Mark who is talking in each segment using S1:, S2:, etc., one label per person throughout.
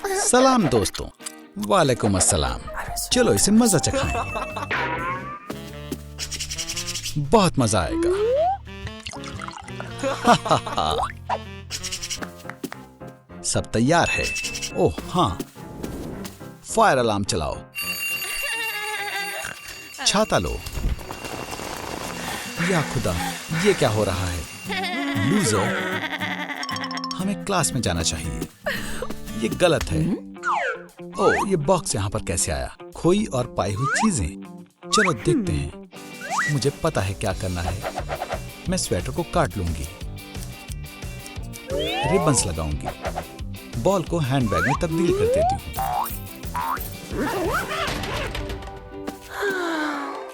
S1: सलाम दोस्तों। वालेकुम अस्सलाम। चलो इसे मजा चखाएं। बहुत मजा आएगा। सब तैयार है? ओह हाँ, फायर अलार्म चलाओ। छाता लो। या खुदा, ये क्या हो रहा है? लूजर, हमें क्लास में जाना चाहिए। ये गलत है। ओह, ये बॉक्स यहाँ पर कैसे आया? खोई और पाई हुई चीजें। चलो देखते हैं। मुझे पता है क्या करना है। मैं स्वेटर को काट लूंगी, रिबन्स लगाऊंगी, बॉल को हैंडबैग में तब्दील कर देती हूँ।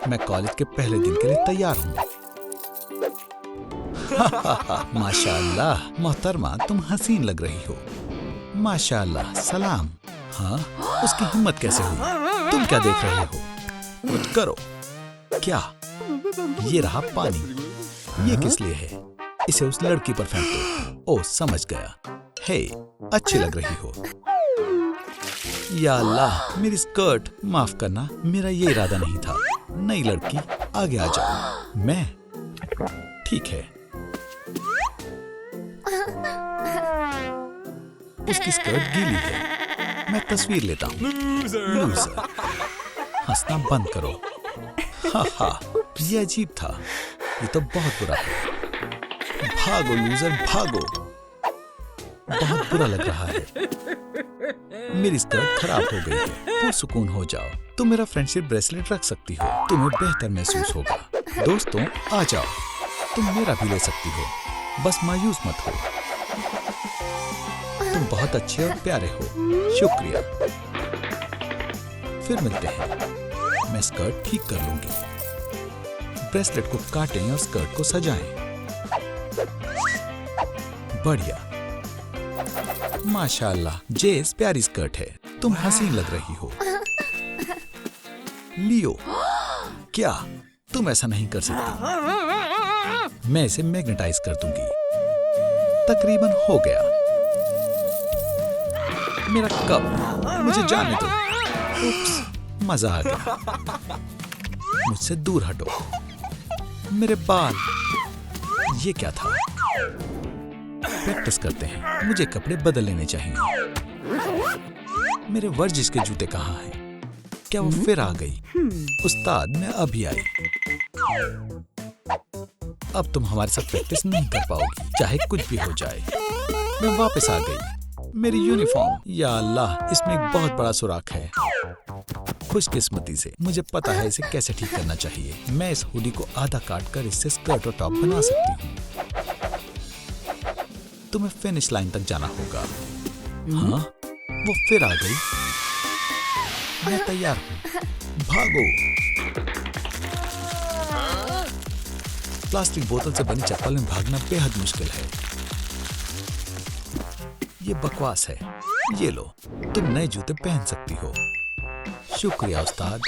S1: मैं कॉलेज के पहले दिन के लिए तैयार हूँ। माशाअल्लाह मोहतरमा, तुम हसीन लग रही हो। माशाअल्लाह। सलाम। हाँ, उसकी हिम्मत कैसे हुई? तुम क्या देख रहे हो? कुछ करो। क्या? ये रहा पानी। ये किस लिए है? इसे उस लड़की पर फेंक दो। ओह, समझ गया। हे, अच्छी लग रही हो। या अल्लाह, मेरी स्कर्ट। माफ करना, मेरा ये इरादा नहीं था। नई लड़की, आगे आ जाओ। मैं? ठीक है। उसकी स्कर्ट गीली है। मैं तस्वीर लेता हूँ। लूजर। हंसना बंद करो। हा, ये अजीब था। ये तो बहुत बुरा है। भागो लूजर, भागो। बहुत बुरा लग रहा है। मेरी स्कर्ट खराब हो गई है। पुरसुकून हो जाओ। तुम मेरा फ्रेंडशिप ब्रेसलेट रख सकती हो। तुम्हें बेहतर महसूस होगा। दोस्तों, आ जाओ। तुम मेरा भी ले सकती हो। बस मायूस मत हो। तुम बहुत अच्छे और प्यारे हो। शुक्रिया। फिर मिलते हैं। मैं स्कर्ट ठीक कर लूंगी। ब्रेसलेट को काटें और स्कर्ट को सजाएं। बढ़िया। माशाअल्लाह, जेस, प्यारी स्कर्ट है। तुम हसीन लग रही हो। लियो, क्या तुम ऐसा नहीं कर सकती? मैं इसे मैग्नेटाइज कर दूंगी। तकरीबन हो गया। मेरा कप, मुझे जाने दो। उप्स, मजा आ गया। मुझसे दूर हटो। मेरे बाल, ये क्या था? प्रैक्टिस करते हैं। मुझे कपड़े बदल लेने चाहिए। मेरे वर्जिश के जूते कहाँ हैं? क्या वो फिर आ गई? उस्ताद, मैं अभी आई। अब तुम हमारे साथ प्रैक्टिस नहीं कर पाओगी, चाहे कुछ भी हो जाए। मैं वापस आ गई। मेरी यूनिफॉर्म, या अल्लाह, इसमें एक बहुत बड़ा सुराख है। खुशकिस्मती से मुझे पता है इसे कैसे ठीक करना चाहिए। मैं इस हुडी को आधा काट कर इससे स्कर्ट और टॉप बना सकती हूँ। तुम्हें फिनिश लाइन तक जाना होगा। हाँ, वो फिर आ गई। मैं तैयार हूँ। भागो। प्लास्टिक बोतल से बनी चप्पल में भागना बेहद मुश्किल है। ये बकवास है। ये लो, तुम नए जूते पहन सकती हो। शुक्रिया उस्ताद।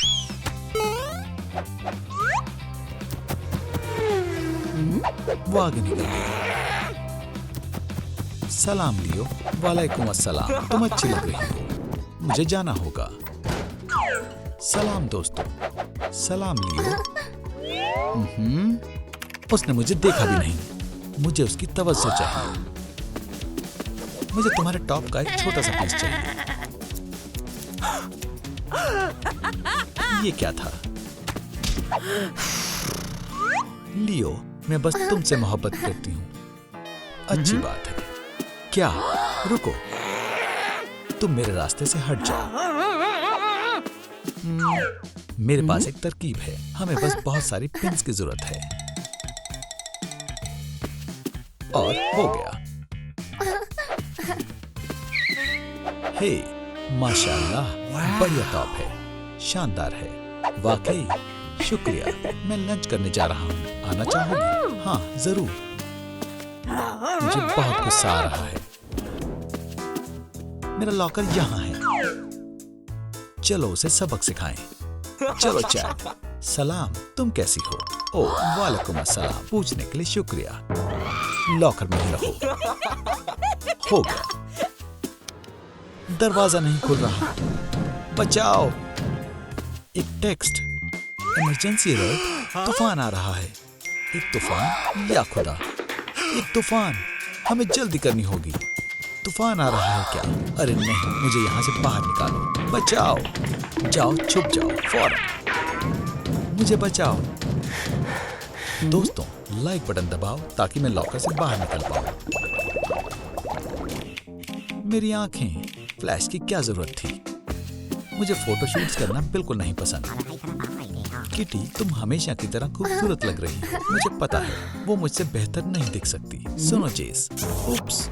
S1: वो आगे निकल गया। सलाम लियो। वालेकुम अस्सलाम। तुम अच्छी लग रही हो। मुझे जाना होगा। सलाम दोस्तों। सलाम लियो। उसने मुझे देखा भी नहीं। मुझे उसकी तवज्जो चाहिए। मुझे तुम्हारे टॉप का एक छोटा सा पीस चाहिए। ये क्या था? लियो, मैं बस तुमसे मोहब्बत करती हूँ। अच्छी बात है। क्या? रुको, तुम मेरे रास्ते से हट जाओ। मेरे पास एक तरकीब है। हमें बस बहुत सारी पिन्स की जरूरत है। और हो गया। हे, माशाअल्लाह, बढ़िया टॉप है। शानदार है। वाकई, शुक्रिया। मैं लंच करने जा रहा हूँ। आना चाहोगी? हाँ, जरूर। मुझे बहुत गुस्सा आ रहा है। मेरा लॉकर यहाँ है। चलो उसे सबक सिखाएं। चलो चैट। सलाम, तुम कैसी हो? ओह, वालेकुम अस्सलाम। पूछने के लिए शुक्रिया। लॉकर में ही रहो। हो गया। दरवाजा नहीं खुल रहा। बचाओ। एक टेक्स्ट, इमरजेंसी अलर्ट, तूफान आ रहा है। एक तूफान, या खुदा, एक तूफान, हमें जल्दी करनी होगी। तूफान आ रहा है क्या? अरे नहीं, मुझे यहाँ से बाहर निकालो। बचाओ। जाओ, छुप जाओ फौरन। मुझे बचाओ। दोस्तों, लाइक बटन दबाओ ताकि मैं लॉकर से बाहर निकल पाऊं। मेरी आंखें, फ्लैश की क्या जरूरत थी? मुझे फोटोशूट्स करना बिल्कुल नहीं पसंद। किटी, तुम हमेशा की तरह खूबसूरत लग रही हो। मुझे पता है वो मुझसे बेहतर नहीं दिख सकती। सुनो जेस, उप्स,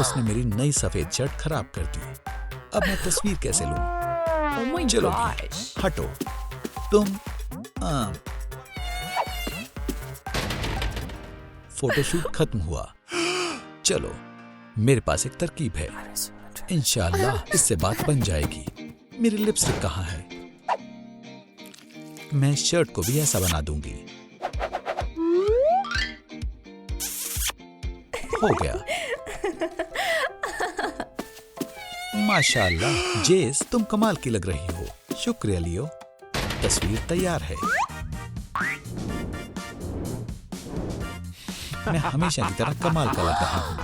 S1: उसने मेरी नई सफेद शर्ट खराब कर दी। अब मैं तस्वीर कैसे लूं? चलो हटो। तुम फोटोशूट खत्म हुआ। चलो, मेरे पास एक तरकीब है। इंशाल्लाह इससे बात बन जाएगी। मेरी लिपस्टिक कहाँ है? मैं शर्ट को भी ऐसा बना दूंगी। हो गया। माशाल्लाह जेस, तुम कमाल की लग रही हो। शुक्रिया लियो। तस्वीर तैयार है। मैं हमेशा की तरह कमाल का लग रहा हूँ।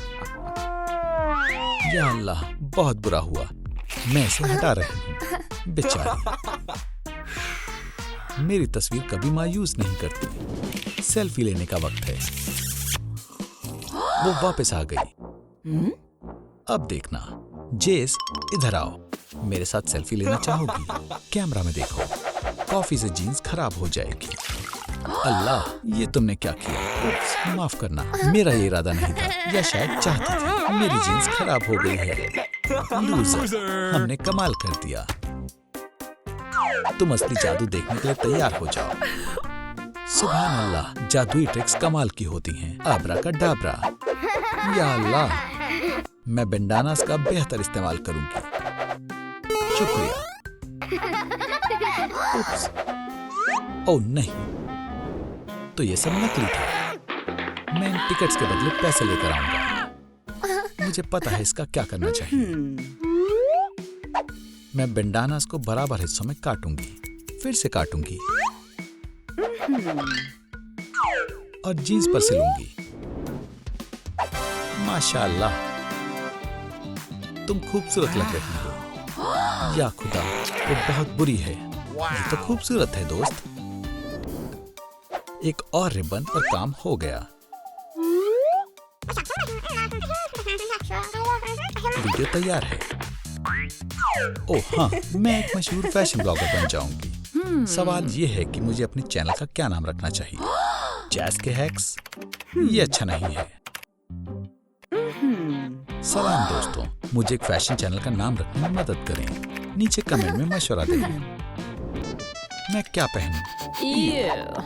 S1: या अल्लाह, बहुत बुरा हुआ। मैं इसे हटा रही हूँ। बेचारी, मेरी तस्वीर कभी मायूस नहीं करती। सेल्फी लेने का वक्त है। वो वापस आ गई। अब देखना। जेस, इधर आओ। मेरे साथ सेल्फी लेना चाहोगी? कैमरा में देखो। कॉफी से जीन्स खराब हो जाएगी। अल्लाह, ये तुमने क्या किया? उप्स, माफ करना, मेरा ये इरादा नहीं था, या शायद चाहती थी। मेरी जीन्स खराब हो गई है। लूजर, हमने कमाल कर दिया। तुम असली जादू देखने के लिए तैयार हो जाओ। सुभान अल्लाह, जादुई ट्रिक्स कमाल की होती हैं। आबरा का डाबरा। या अल्लाह, मैं बेंडानास का बेहतर इस्तेमाल करूंगी। शुक्रिया। उप्स, ओह नहीं, तो ये सब नकली था। मैं इन टिकट्स के बदले पैसे लेकर आऊंगा। मुझे पता है इसका क्या करना चाहिए। मैं बेंडानास को बराबर हिस्सों में काटूंगी, फिर से काटूंगी और जीन्स पर सिलूंगी। माशाल्लाह, तुम खूबसूरत लग रही हो। या खुदा, वो बहुत बुरी है। ये तो खूबसूरत है दोस्त। एक और रिबन और काम हो गया। वीडियो तैयार है। ओह हाँ, मैं एक मशहूर फैशन ब्लॉगर बन जाऊंगी। सवाल ये है कि मुझे अपने चैनल का क्या नाम रखना चाहिए? जैस के हैक्स? ये अच्छा नहीं है। सलाम दोस्तों, मुझे एक फैशन चैनल का नाम रखने में मदद करें। नीचे कमेंट में मशवरा दें। मैं क्या पहनूं?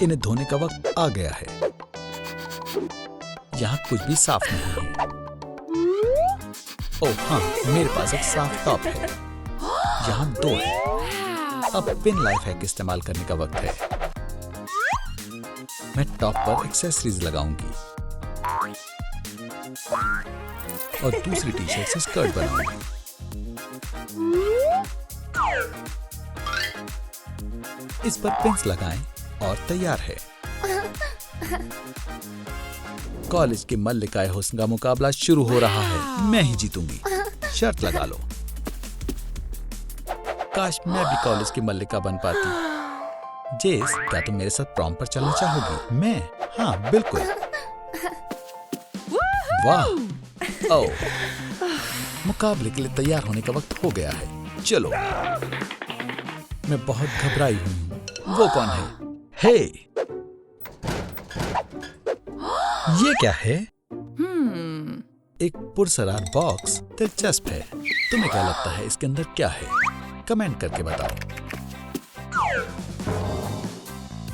S1: इन्हें धोने का वक्त आ गया है। यहाँ कुछ भी साफ नहीं है। ओह हाँ, मेरे पास एक साफ टॉप है। यहाँ 2 है। अब पिन लाइफ हैक इस्तेमाल करने का वक्त है। मैं टॉप पर एक्सेसरीज लगाऊंगी और दूसरी टी शर्ट से स्कर्ट बनाऊंगी। इस पर पिंस लगाएं और तैयार है। कॉलेज के मल्लिकाए हुस्न का मुकाबला शुरू हो रहा है। मैं ही जीतूंगी। शर्त लगा लो। काश मैं भी कॉलेज की मल्लिका बन पाती। जेस, क्या तुम मेरे साथ प्रॉम पर चलना चाहोगी? मैं? हाँ, बिल्कुल। वाह, ओह, मुकाबले के लिए तैयार होने का वक्त हो गया है। चलो। मैं बहुत घबराई हुई हूँ। वो कौन है? हे, ये क्या है? एक पुरस्कार बॉक्स। दिलचस्प है। तुम्हें क्या लगता है इसके अंदर क्या है? कमेंट करके बताओ।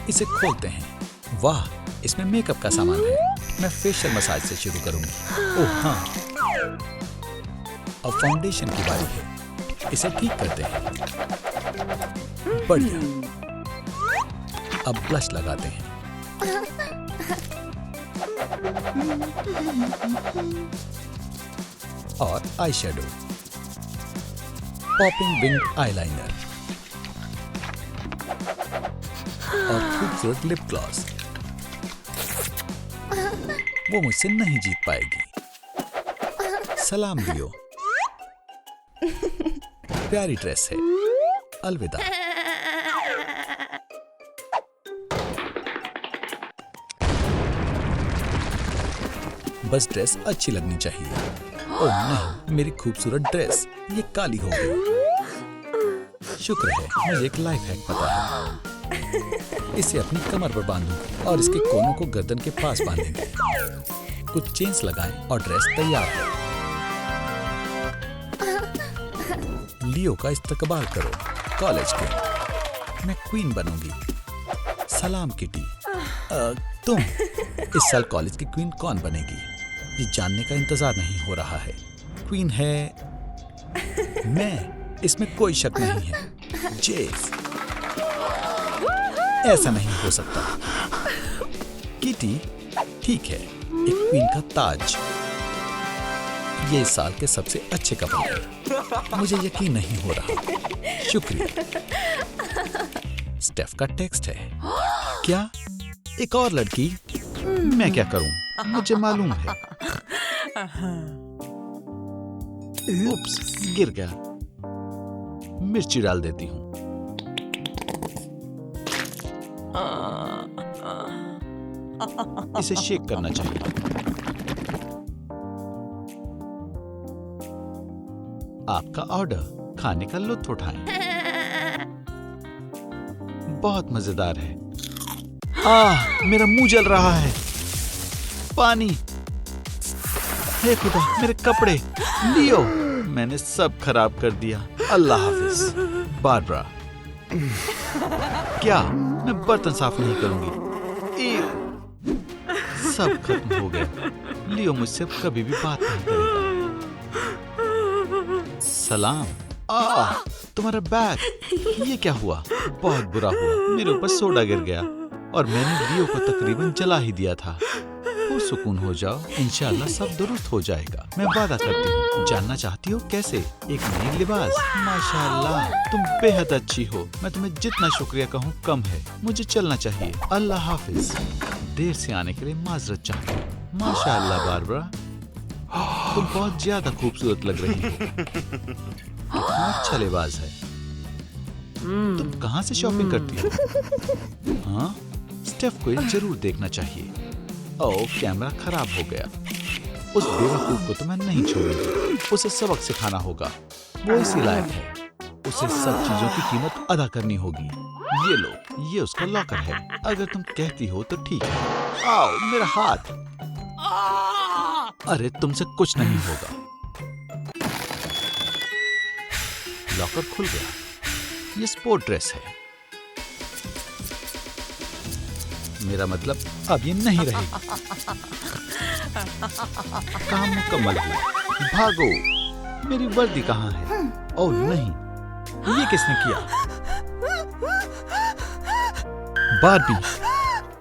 S1: इसे खोलते हैं। वाह, इसमें मेकअप का सामान है। मैं फेशियल मसाज से शुरू करूंगी। ओह हाँ, अब फाउंडेशन की बारी है। इसे ठीक करते हैं। बढ़िया। अब ब्लश लगाते हैं और eye shadow. Popping wing eyeliner और खूबसूरत लिप ग्लॉस। वो मुझसे नहीं जीत पाएगी। सलाम लियो, प्यारी ड्रेस है। अलविदा। बस ड्रेस अच्छी लगनी चाहिए। ओह नहीं, मेरी खूबसूरत ड्रेस ये काली हो गई। शुक्र है मुझे एक लाइफ हैक पता है। इसे अपनी कमर पर बांधूंगा और इसके कोनों को गर्दन के पास बांधेंगे। कुछ चेन्स लगाएं और ड्रेस तैयार है। लियो का इस्तकबाल करो। कॉलेज के मैं क्वीन बनूंगी। सलाम किटी। तुम इस साल कॉलेज की क्वीन कौन बनेगी ये जानने का इंतजार नहीं हो रहा है। क्वीन है मैं, इसमें कोई शक नहीं है। जेस, ऐसा नहीं हो सकता। किटी, ठीक है, एक क्वीन का ताज। ये इस साल के सबसे अच्छे कपड़े हैं। मुझे यकीन नहीं हो रहा। शुक्रिया। स्टेफ का टेक्स्ट है। क्या? एक और लड़की? मैं क्या करूं? मुझे मालूम है। उप्स, गिर गया। मिर्ची डाल देती हूँ। इसे शेक करना चाहिए। आपका ऑर्डर, खाने का लुत्फ उठाएं। बहुत मजेदार है। मेरा मुंह जल रहा है। पानी, हे खुदा, मेरे कपड़े। लियो, मैंने सब खराब कर दिया। अल्लाह हाफिज। बारबरा, क्या मैं बर्तन साफ नहीं करूंगी? सब खत्म हो गया। लियो मुझसे कभी भी बात नहीं करेगा। सलाम। तुम्हारा बैग, ये क्या हुआ? बहुत बुरा हुआ। मेरे ऊपर सोडा गिर गया और मैंने लियो को तकरीबन जला ही दिया था। सुकून हो जाओ, इंशाल्लाह सब दुरुस्त हो जाएगा। मैं वादा करती हूँ। जानना चाहती हो कैसे? एक नई लिबास। माशाल्लाह, तुम बेहद अच्छी हो। मैं तुम्हें जितना शुक्रिया कहूँ कम है। मुझे चलना चाहिए। अल्लाह हाफिज। देर से आने के लिए माजरत चाहती हूँ। माशाल्लाह बारबरा, तुम बहुत ज्यादा खूबसूरत लग रही हो। कितना अच्छा लिबास है। तुम कहाँ से शॉपिंग करती हो? हाँ, स्टेफ को ये जरूर देखना चाहिए। ओह, कैमरा खराब हो गया। उस बेवकूफ को तो मैं नहीं छोड़ूंगी। उसे सबक सिखाना होगा। वो इसी लायक है। उसे सब चीजों की कीमत अदा करनी होगी। ये लो, ये उसका लॉकर है। अगर तुम कहती हो तो ठीक है। आओ, मेरा हाथ। अरे, तुमसे कुछ नहीं होगा। लॉकर खुल गया। ये स्पोर्ट ड्रेस है। मेरा मतलब अब ये नहीं रहेगी। काम मुकम्मल हुआ। भागो। मेरी वर्दी कहाँ है? ओह नहीं, ये किसने किया? बारबी,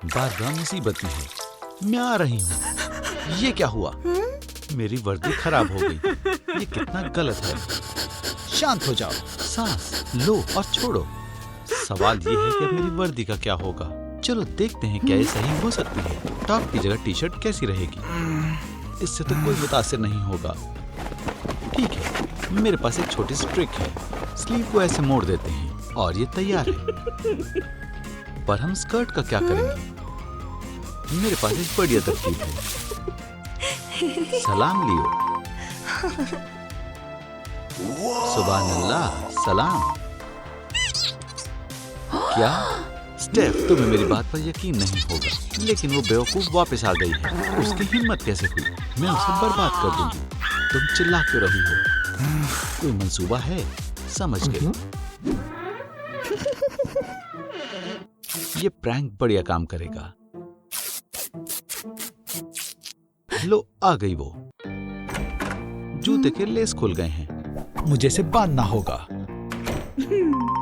S1: बारबरा मुसीबत में है। मैं आ रही हूँ। ये क्या हुआ? मेरी वर्दी खराब हो गई। ये कितना गलत है। शांत हो जाओ, सांस लो और छोड़ो। सवाल ये है कि अब मेरी वर्दी का क्या होगा? चलो देखते हैं क्या ये सही हो सकती है। टॉप की जगह टी शर्ट कैसी रहेगी? इससे तो कोई मुतासिर नहीं होगा। ठीक है, मेरे पास एक छोटी सी ट्रिक है। स्लीव को ऐसे मोड़ देते हैं और ये तैयार है। पर हम स्कर्ट का क्या करेंगे? मेरे पास एक बढ़िया तरकीब है। सलाम लियो। सुभान अल्लाह, सलाम। क्या? स्टेफ, तुम्हें मेरी बात पर यकीन नहीं होगा, लेकिन वो बेवकूफ वापस आ गई है। उसकी हिम्मत कैसे हुई? मैं उसे बर्बाद कर दूंगी। तुम चिल्ला क्यों रही हो? कोई मंसूबा है? समझ गई। ये प्रैंक बढ़िया काम करेगा। लो, आ गई वो। जूते के लेस खुल गए हैं। मुझे इसे बांधना होगा।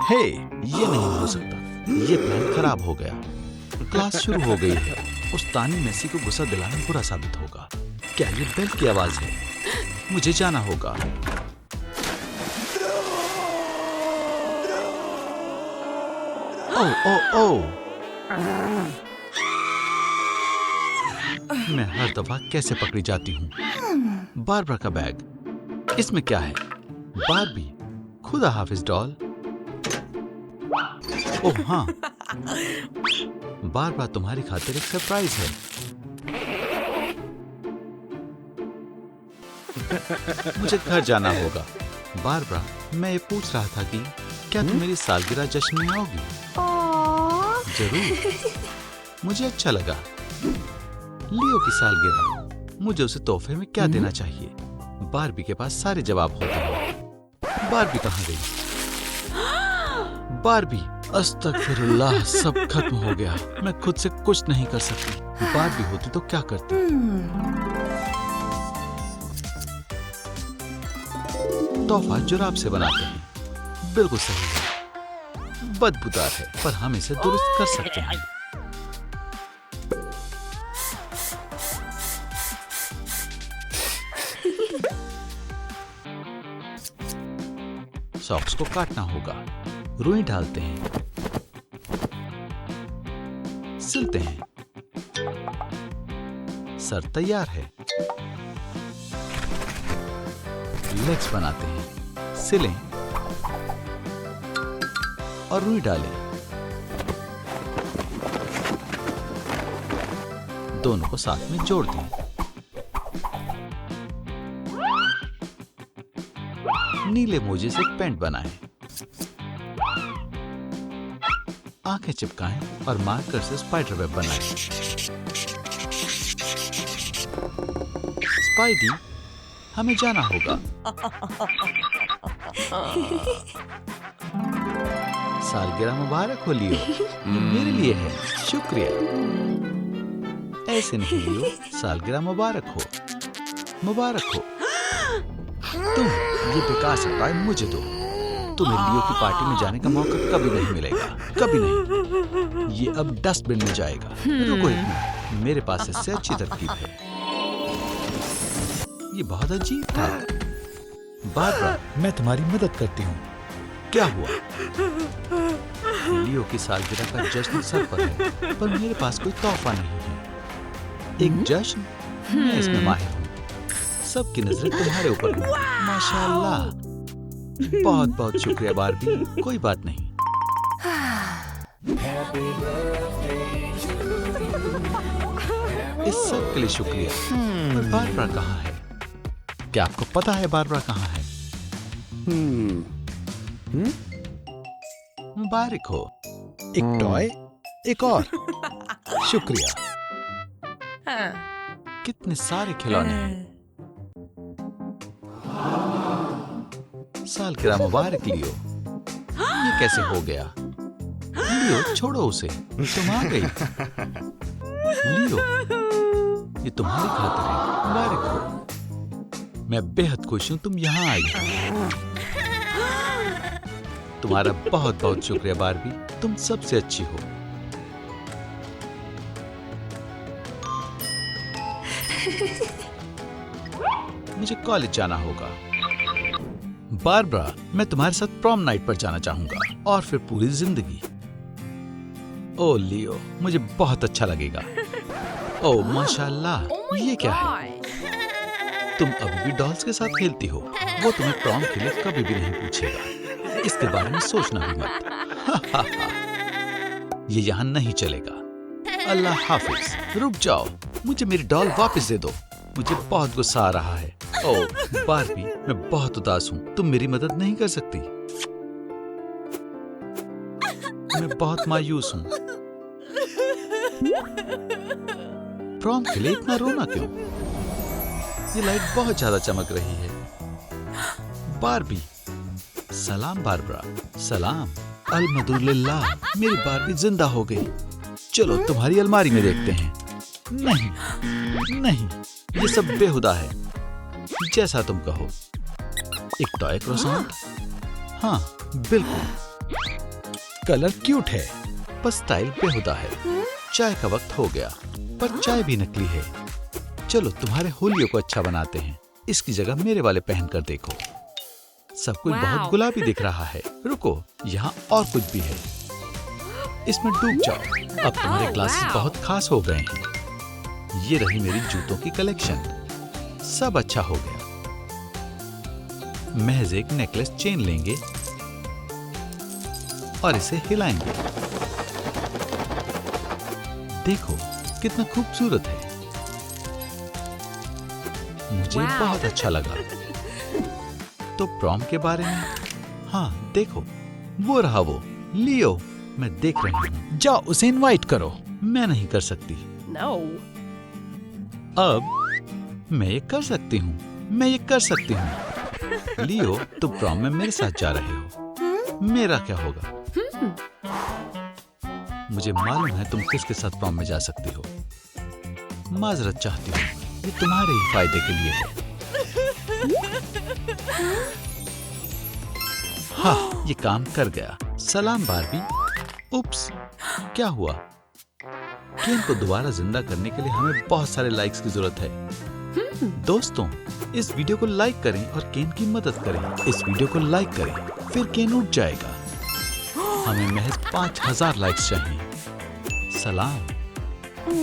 S1: हे, ये नहीं हो सकता। ये प्लान खराब हो गया। क्लास शुरू हो गई है। उस्तानी मेसी को गुस्सा दिलाना बुरा साबित होगा। क्या ये बेल की आवाज है? मुझे जाना होगा। ओ ओ ओ मैं हर दफा कैसे पकड़ी जाती हूँ। बारबरा का बैग, इसमें क्या है? बारबी, खुदा हाफिज डॉल। ओह हाँ, बारबरा तुम्हारी खातिर एक सरप्राइज है। मुझे घर जाना होगा। बारबरा, मैं ये पूछ रहा था कि क्या तुम मेरी सालगिरह जश्न में आओगी? जरूर, मुझे अच्छा लगा। लियो की सालगिरह, मुझे उसे तोहफे में क्या देना चाहिए? बारबी के पास सारे जवाब होते हैं। बारबी कहाँ गई? बारबी, अस्तगफिरुल्लाह, सब खत्म हो गया। मैं खुद से कुछ नहीं कर सकती। बारबी होती तो क्या करती? तोहफा जुराब से बनाते हैं। बिल्कुल सही है। बदबूदार है, पर हम इसे दुरुस्त कर सकते हैं। सॉक्स को काटना होगा। रुई डालते हैं, सिलते हैं। सर तैयार है। लेग्स बनाते हैं, सिलें और रुई डालें। दोनों को साथ में जोड़ दें। नीले मोजे से पैंट बनाएं। आंखें चिपकाएं और मार्कर से स्पाइडर वेब बनाएं। स्पाइडी, हमें जाना होगा। सालगिरह मुबारक हो लियो। मेरे लिए है। शुक्रिया। ऐसे नहीं लियो, सालगिरह मुबारक हो। मुबारक हो। तुम ये बेकार सा टॉय मुझे दो। तुम्हें लियो की पार्टी में जाने का मौका कभी नहीं मिलेगा, कभी नहीं। ये अब डस्टबिन में जाएगा। रुको एक मिनट, मेरे पास इससे अच्छी तरकीब है। ये बहुत अजीब था। बारबरा, मैं तुम्हारी मदद करती हूँ। क्या हुआ? लियो की सालगिरह का जश्न सर पर है, पर मेरे पास कोई तोहफा नहीं है। एक जश्न? मैं इसमें माहिर हूँ। सबकी नजरें तुम्हारे ऊपर हैं। माशाअल्लाह। बहुत बहुत शुक्रिया बारबी। कोई बात नहीं। इस सब के लिए शुक्रिया। पर बारबरा कहाँ है? क्या आपको पता है बारबरा कहाँ है? मुबारक हो। एक टॉय, एक और। शुक्रिया। कितने सारे खिलौने। सालगिरह मुबारक लियो। ये कैसे हो गया? लियो, छोड़ो उसे। तुम आ गई। लियो, ये तुम्हारी खातिर है। मुबारक हो। मैं बेहद खुश हूं तुम यहाँ आई हो। तुम्हारा बहुत बहुत शुक्रिया बारबी। तुम सबसे अच्छी हो। मुझे कॉलेज जाना होगा। बारबरा, मैं तुम्हारे साथ प्रॉम नाइट पर जाना चाहूंगा और फिर पूरी जिंदगी। ओ लियो, मुझे बहुत अच्छा लगेगा। ओ माशाअल्लाह, ये क्या है? तुम अभी भी डॉल्स के साथ खेलती हो। वो तुम्हें प्रॉम के लिए कभी भी नहीं पूछेगा। इसके बारे में सोचना भी मत। ये यहाँ नहीं चलेगा। अल्लाह हाफिज। रुक जाओ, मुझे मेरी डॉल वापस दे दो। मुझे बहुत गुस्सा आ रहा है। ओह बारबी, मैं बहुत उदास हूँ। तुम मेरी मदद नहीं कर सकती। मैं बहुत मायूस हूँ। प्रॉम के लिए इतना रोना क्यों? ये लाइट बहुत ज्यादा चमक रही है। बारबी, सलाम बारबरा। सलाम। अल्हम्दुलिल्लाह, मेरी बारबी जिंदा हो गई। चलो तुम्हारी अलमारी में देखते हैं। नहीं नहीं, ये सब बेहुदा है। जैसा तुम कहो। एक टॉय क्रोसेंट? हाँ बिल्कुल। कलर क्यूट है, पर स्टाइल बेहुदा है। चाय का वक्त हो गया, पर चाय भी नकली है। चलो तुम्हारे होलियो को अच्छा बनाते हैं। इसकी जगह मेरे वाले पहन कर देखो। सब कुछ बहुत गुलाबी दिख रहा है। रुको, यहाँ और कुछ भी है। इसमें डूब जाओ। अब तुम्हारे ग्लासेस बहुत खास हो गए हैं। ये रही मेरी जूतों की कलेक्शन। सब अच्छा हो गया। महज एक नेकलेस चेन लेंगे और इसे हिलाएंगे। देखो कितना खूबसूरत है। मुझे बहुत अच्छा लगा। तो प्रॉम के बारे में? हाँ देखो, वो रहा वो लियो। मैं देख रही हूँ। जाओ उसे इनवाइट करो। मैं नहीं कर सकती।
S2: No.
S1: अब मैं ये कर सकती हूँ। मैं ये कर सकती हूँ। लियो, तुम प्रॉम में मेरे साथ जा रहे हो। मेरा क्या होगा? मुझे मालूम है तुम किसके साथ प्रॉम में जा सकती हो। माजरत चाहती हूँ, ये तुम्हारे ही फायदे के लिए है। हाँ, ये काम कर गया। सलाम बारबी। उप्स, क्या हुआ? केन को दोबारा जिंदा करने के लिए हमें बहुत सारे लाइक्स की जरूरत है। दोस्तों, इस वीडियो को लाइक करें और केन की मदद करें। इस वीडियो को लाइक करें, फिर केन उठ जाएगा। हमें महज 5000 लाइक्स चाहिए। सलाम।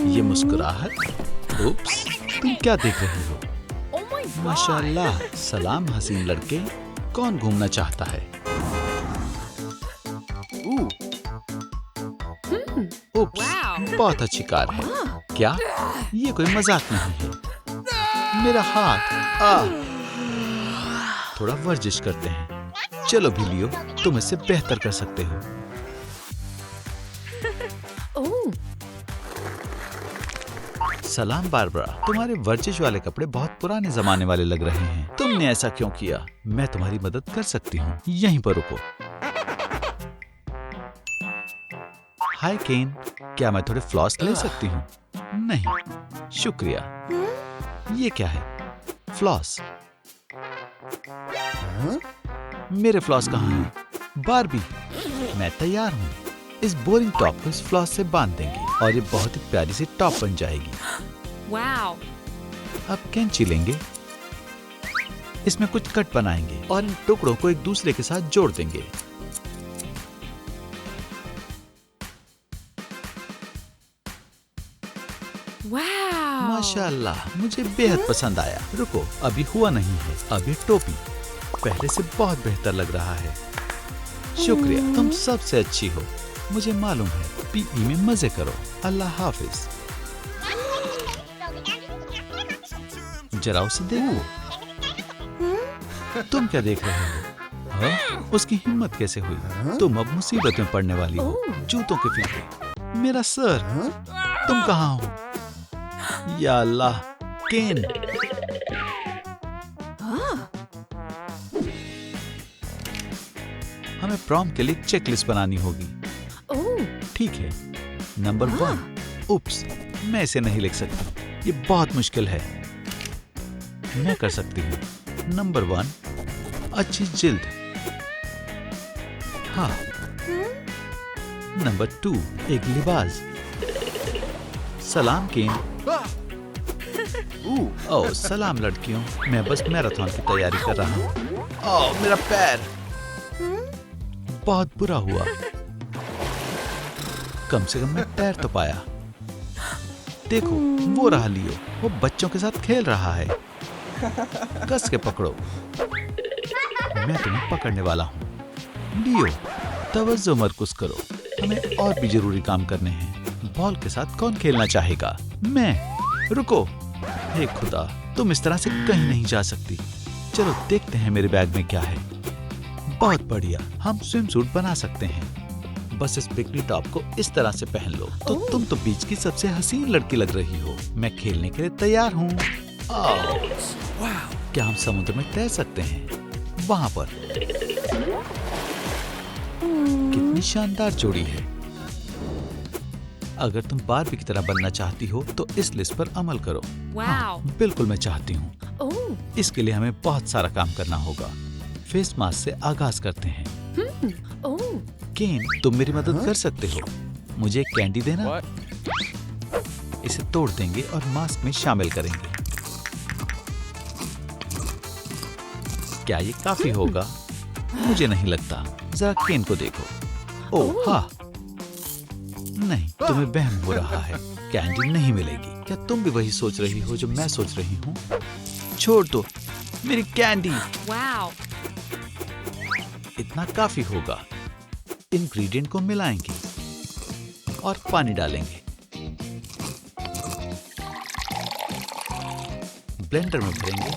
S1: ये मुस्कुराहट। उप्स, तुम क्या देख रहे हो?
S2: Oh my God.
S1: माशाल्लाह। सलाम हसीन लड़के। कौन घूमना चाहता है? उप्स,
S2: Wow.
S1: बहुत अच्छी कार है। क्या? ये कोई मजाक नहीं है। मेरा हाथ। थोड़ा वर्जिश करते हैं। चलो भी लियो, तुम इससे बेहतर कर सकते हो।
S2: Oh.
S1: सलाम बारबरा, तुम्हारे वर्जिश वाले कपड़े बहुत पुराने जमाने वाले लग रहे हैं। तुमने ऐसा क्यों किया? मैं तुम्हारी मदद कर सकती हूँ। यहीं पर रुको। हाय केन, क्या मैं थोड़े फ्लॉस ले सकती हूँ? नहीं, शुक्रिया। ये क्या है? फ्लॉस? मेरे फ्लॉस कहाँ हैं? बारबी, मैं तैयार हूँ। इस बोरिंग टॉप को इस फ्लॉस से बांध देंगे और ये बहुत ही प्यारी सी टॉप बन जाएगी।
S2: Wow.
S1: अब कैंची लेंगे, इसमें कुछ कट बनाएंगे और इन टुकड़ों को एक दूसरे के साथ जोड़ देंगे।
S2: Wow.
S1: माशाल्लाह, मुझे बेहद पसंद आया। रुको, अभी हुआ नहीं है। अभी टोपी पहले से बहुत बेहतर लग रहा है। शुक्रिया, तुम सबसे अच्छी हो। मुझे मालूम है। पीई में मजे करो। अल्लाह हाफिज। जरा उसे देखो। तुम क्या देख रहे हो? हाँ? उसकी हिम्मत कैसे हुई? तुम अब मुसीबत में पड़ने वाली हो। जूतों के फीते। मेरा सर। तुम कहाँ हो? या अल्लाह, केन। हमें प्रॉम के लिए चेकलिस्ट बनानी होगी।
S2: Oh.
S1: ठीक है। नंबर 1। उप्स, मैं इसे नहीं लिख सकती। ये बहुत मुश्किल है। मैं कर सकती हूँ। नंबर 1, अच्छी जिल्द। हाँ। नंबर 2, एक लिबास। सलाम केन। ओह, सलाम लड़कियों। मैं बस मैराथन की तैयारी कर रहा हूँ। ओह, मेरा पैर। बहुत बुरा हुआ। कम से कम मैं तैर तो पाया। देखो, वो रहा लियो। वो बच्चों के साथ खेल रहा है। कस के पकड़ो। मैं तुम्हें पकड़ने वाला हूँ। लियो, तवज्जो मरकुज करो। हमें और भी जरूरी काम करने हैं। बॉल के साथ कौन खेलना चाहेगा? मैं। रुको। हे खुदा, तुम इस तरह से कहीं नहीं जा सकती। चलो देखते हैं मेरे बैग में क्या है। बहुत बढ़िया, हम स्विम सूट बना सकते हैं। बस इस बिकनी टॉप को इस तरह से पहन लो तो तुम तो बीच की सबसे हसीन लड़की लग रही हो। मैं खेलने के लिए तैयार हूँ। क्या हम समुद्र में तैर सकते हैं? वहां पर। कितनी शानदार जोड़ी है। अगर तुम बारबी की तरह बनना चाहती हो तो इस लिस्ट पर अमल करो। हाँ, बिल्कुल मैं चाहती हूँ।
S2: Oh.
S1: इसके लिए हमें बहुत सारा काम करना होगा। फेस मास्क से आगाज करते हैं।
S2: Oh.
S1: केन, तुम मेरी मदद कर सकते हो। मुझे एक कैंडी देना। इसे तोड़ देंगे और मास्क में शामिल करेंगे। क्या ये काफी होगा? मुझे नहीं लगता। जरा केन को देखो। ओह हाँ, नहीं, तुम्हें वहम हो रहा है, कैंडी नहीं मिलेगी। क्या तुम भी वही सोच रही हो जो मैं सोच रही हूँ? छोड़ दो मेरी कैंडी।
S2: Wow.
S1: इतना काफी होगा। इंग्रेडिएंट को मिलाएंगे और पानी डालेंगे। ब्लेंडर में भरेंगे,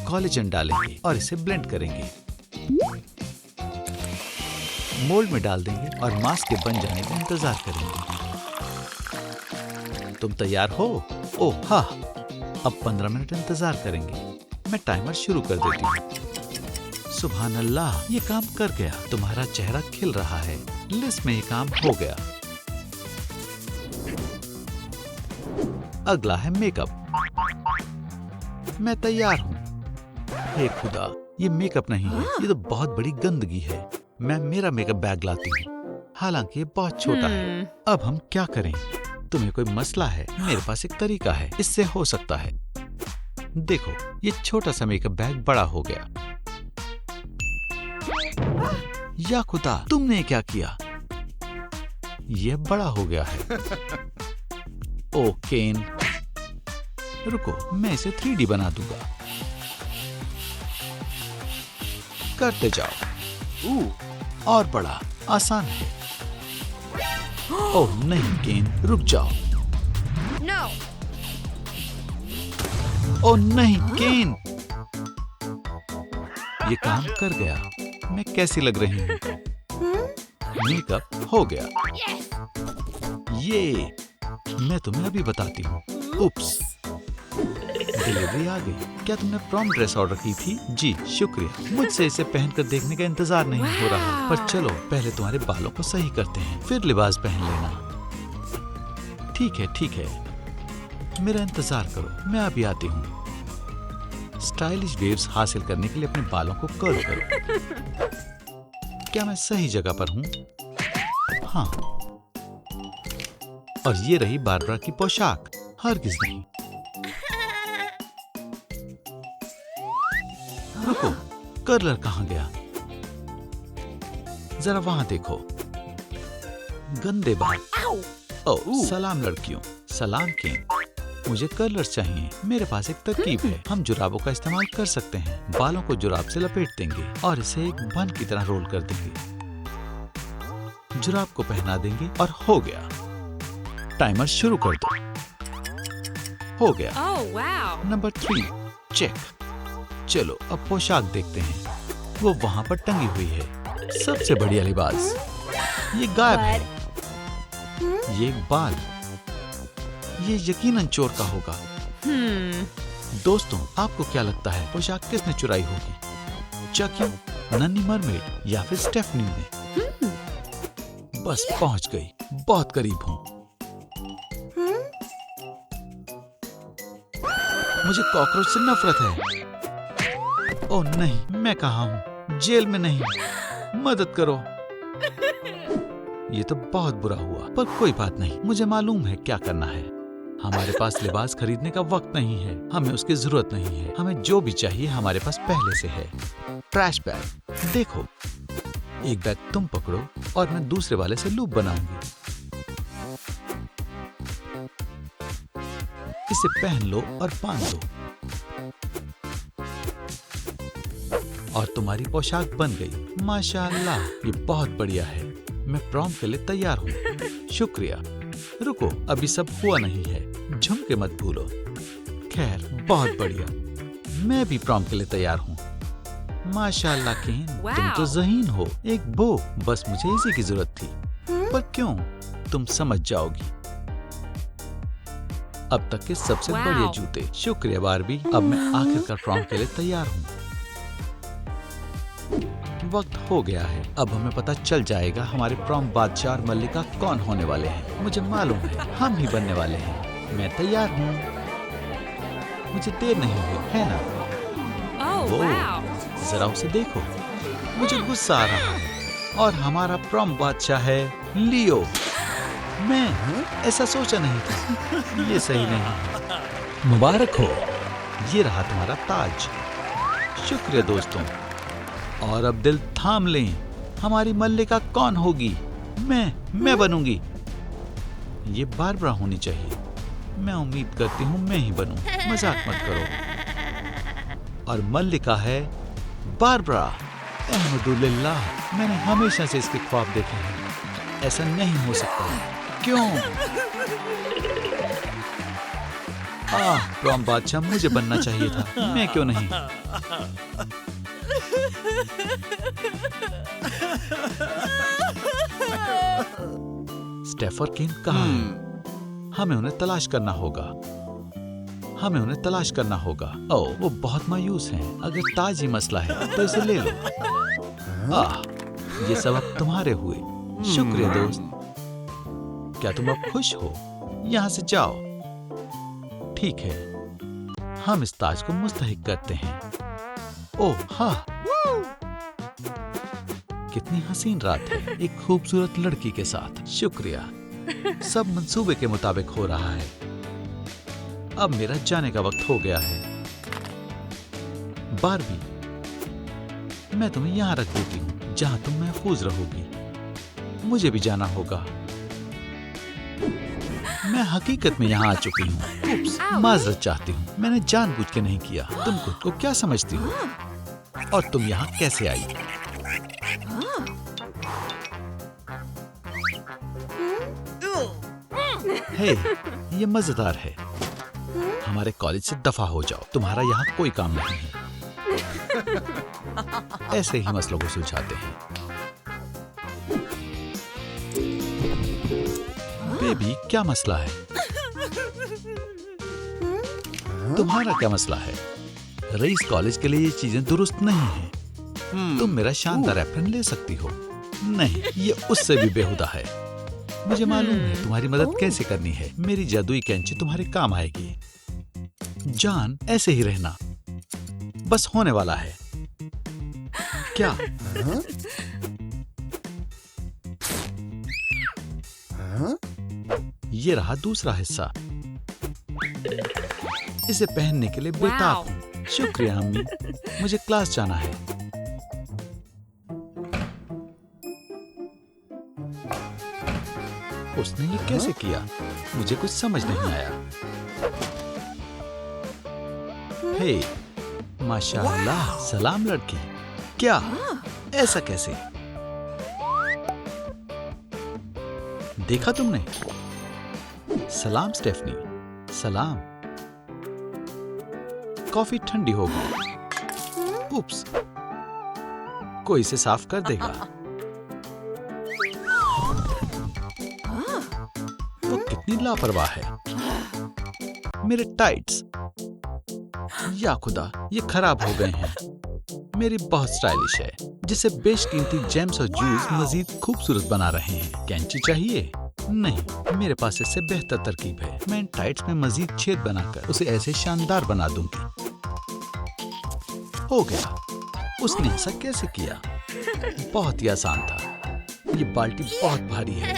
S1: कोलेजन डालेंगे और इसे ब्लेंड करेंगे। मोल्ड में डाल देंगे और मास्क के बन जाने का इंतजार करेंगे। तुम तैयार हो? ओह हाँ, अब 15 मिनट इंतजार करेंगे। मैं टाइमर शुरू कर देती हूँ। सुभान अल्लाह, ये काम कर गया। तुम्हारा चेहरा खिल रहा है। लिस्ट में ये काम हो गया। अगला है मेकअप। मैं तैयार हूँ। हे खुदा, ये मेकअप नहीं है, ये तो बहुत बड़ी गंदगी है। मैं मेरा मेकअप बैग लाती हूँ, हालांकि ये बहुत छोटा है। अब हम क्या करें? तुम्हें कोई मसला है? मेरे पास एक तरीका है, इससे हो सकता है। देखो, ये छोटा सा मेकअप बैग बड़ा हो गया। या खुदा, तुमने क्या किया? ये बड़ा हो गया है। ओ केन, रुको, मैं इसे 3D बना दूंगा। करते जाओ। और बड़ा, आसान है। ओह नहीं केन, रुक जाओ।
S2: No.
S1: ओह नहीं केन, ये काम कर गया। मैं कैसी लग रही हूँ? मेकअप हो गया। ये मैं तुम्हें अभी बताती हूँ। उप्स, डिलीवरी आ गई। क्या तुमने प्रॉम ड्रेस ऑर्डर की थी? जी शुक्रिया। मुझसे इसे पहनकर देखने का इंतजार नहीं हो रहा। पर चलो, पहले तुम्हारे बालों को सही करते हैं, फिर लिबास पहन लेना। ठीक है ठीक है, मेरा इंतजार करो, मैं अभी आती हूँ। स्टाइलिश वेव्स हासिल करने के लिए अपने बालों को कर्ल करो। क्या मैं सही जगह पर हूँ? हाँ। और ये रही बारबरा की पोशाक। हरगिज नहीं। रुको, कर्लर कहाँ गया? जरा वहां देखो। गंदे बाल। ओह, सलाम लड़कियों, सलाम किंग। मुझे कर्लर चाहिए। मेरे पास एक तरकीब है। हम जुराबों का इस्तेमाल कर सकते हैं। बालों को जुराब से लपेट देंगे और इसे एक बन की तरह रोल कर देंगे। जुराब को पहना देंगे और हो गया। टाइमर शुरू कर दो। हो गया।
S2: Oh wow.
S1: Number 3 check. चलो अब पोशाक देखते हैं। वो वहां पर टंगी हुई है। सबसे बढ़िया लिबास। ये गायब है। ये एक बाल। ये यकीनन चोर का होगा। दोस्तों, आपको क्या लगता है पोशाक किसने चुराई होगी? चकी, नन्ही मरमेड या फिर स्टेफनी ने? बस पहुंच गई। बहुत करीब हूँ। मुझे कॉकरोच से नफरत है। ओह नहीं, मैं कहाँ हूँ? जेल में नहीं। मदद करो। ये तो बहुत बुरा हुआ, पर कोई बात नहीं। मुझे मालूम है क्या करना है। हमारे पास लिबास खरीदने का वक्त नहीं है। हमें उसकी जरूरत नहीं है। हमें जो भी चाहिए हमारे पास पहले से है। Trash bag. देखो, एक बैग तुम पकड़ो और मैं दूसरे वाले से लूप बनाऊंगी। इसे पहन लो और बांध दो और तुम्हारी पोशाक बन गई। माशाअल्लाह, ये बहुत बढ़िया है। मैं प्रॉम के लिए तैयार हूँ। शुक्रिया। रुको, अभी सब हुआ नहीं है। झुमके मत भूलो। खैर, बहुत बढ़िया। मैं भी प्रॉम के लिए तैयार हूँ। माशाअल्लाह केन, तुम तो ज़हीन हो। एक बो, बस मुझे इसी की जरूरत थी। पर क्यों? तुम समझ जाओगी। अब तक के सबसे बढ़िया जूते। शुक्रिया बारबी। अब मैं आखिरकार प्रॉम के लिए तैयार हूँ। वक्त हो गया है। अब हमें पता चल जाएगा हमारे प्रॉम बादशाह और मल्लिका कौन होने वाले हैं। मुझे मालूम है हम ही बनने वाले हैं। मैं तैयार हूँ। मुझे देर नहीं हुई है ना?
S2: Oh wow.
S1: जरा उसे देखो। मुझे गुस्सा आ रहा है। और हमारा प्रॉम बादशाह है लियो। मैं ऐसा सोचा नहीं था। ये सही नहीं। मुबारक हो। ये रहा तुम्हारा ताज। शुक्रिया दोस्तों। और अब दिल थाम लें। हमारी मल्लिका कौन होगी? मैं बनूंगी। ये बारबरा होनी चाहिए। मैं उम्मीद करती हूँ मैं ही बनूं। मजाक मत करो। और मल्लिका है बारबरा। अल्हम्दुलिल्लाह, मैंने हमेशा से इसके ख्वाब देखे हैं। ऐसा नहीं हो सकता। क्यों? प्रॉम बादशाह मुझे बनना चाहिए था, मैं क्यों नहीं? स्टेफ और केन कहाँ हैं? हमें उन्हें तलाश करना होगा। हमें उन्हें तलाश करना होगा। ओह, वो बहुत मायूस हैं। अगर ताज ही मसला है तो इसे ले लो। ये सब अब तुम्हारे हुए। शुक्रिया दोस्त। क्या तुम अब खुश हो? यहाँ से जाओ। ठीक है, हम इस ताज को मुस्तहिक करते हैं। ओह हाँ, कितनी हसीन रात है एक खूबसूरत लड़की के साथ। शुक्रिया। सब मंसूबे के मुताबिक हो रहा है। अब मेरा जाने का वक्त हो गया है। बारबी, मैं तुम्हें यहाँ रख देती हूँ जहाँ तुम महफूज रहोगी। मुझे भी जाना होगा। मैं हकीकत में यहाँ आ चुकी हूँ। माजरत चाहती हूँ, मैंने जानबूझ के नहीं किया। तुम खुद को क्या समझती हो? और तुम यहाँ कैसे आई? हे, ये मजेदार है। हमारे कॉलेज से दफा हो जाओ, तुम्हारा यहाँ कोई काम नहीं है। ऐसे ही मसलों को सुलझाते हैं। बेबी, क्या मसला है? तुम्हारा क्या मसला है? रईस कॉलेज के लिए ये चीजें दुरुस्त नहीं हैं। तुम मेरा शानदार एप्रन ले सकती हो। नहीं, ये उससे भी बेहुदा है। मुझे मालूम है तुम्हारी मदद कैसे करनी है। मेरी जादुई कैंची तुम्हारे काम आएगी। जान, ऐसे ही रहना। बस होने वाला है। क्या? ये रहा दूसरा हिस्सा। इसे पहनने के लिए बेताब हूँ। शुक्रिया अम्मी, मुझे क्लास जाना है। उसने ये कैसे किया? मुझे कुछ समझ नहीं आया। हे, माशाअल्लाह, सलाम लड़की। क्या? ऐसा कैसे? देखा तुमने? सलाम स्टेफनी। सलाम। कॉफी ठंडी हो गई। उप्स, कोई इसे साफ कर देगा। वो कितनी लापरवाह है। मेरे टाइट्स, या खुदा, ये खराब हो गए हैं। मेरी बहुत स्टाइलिश है, जिसे बेशकीमती जेम्स और जूस मजीद खूबसूरत बना रहे हैं। कैंची चाहिए? नहीं, मेरे पास इससे बेहतर तरकीब है। मैं इन टाइट्स में मजीद छेद बनाकर उसे ऐसे शानदार बना दूंगी। हो गया। उसने ऐसा कैसे किया? बहुत ही आसान था। ये बाल्टी बहुत भारी है।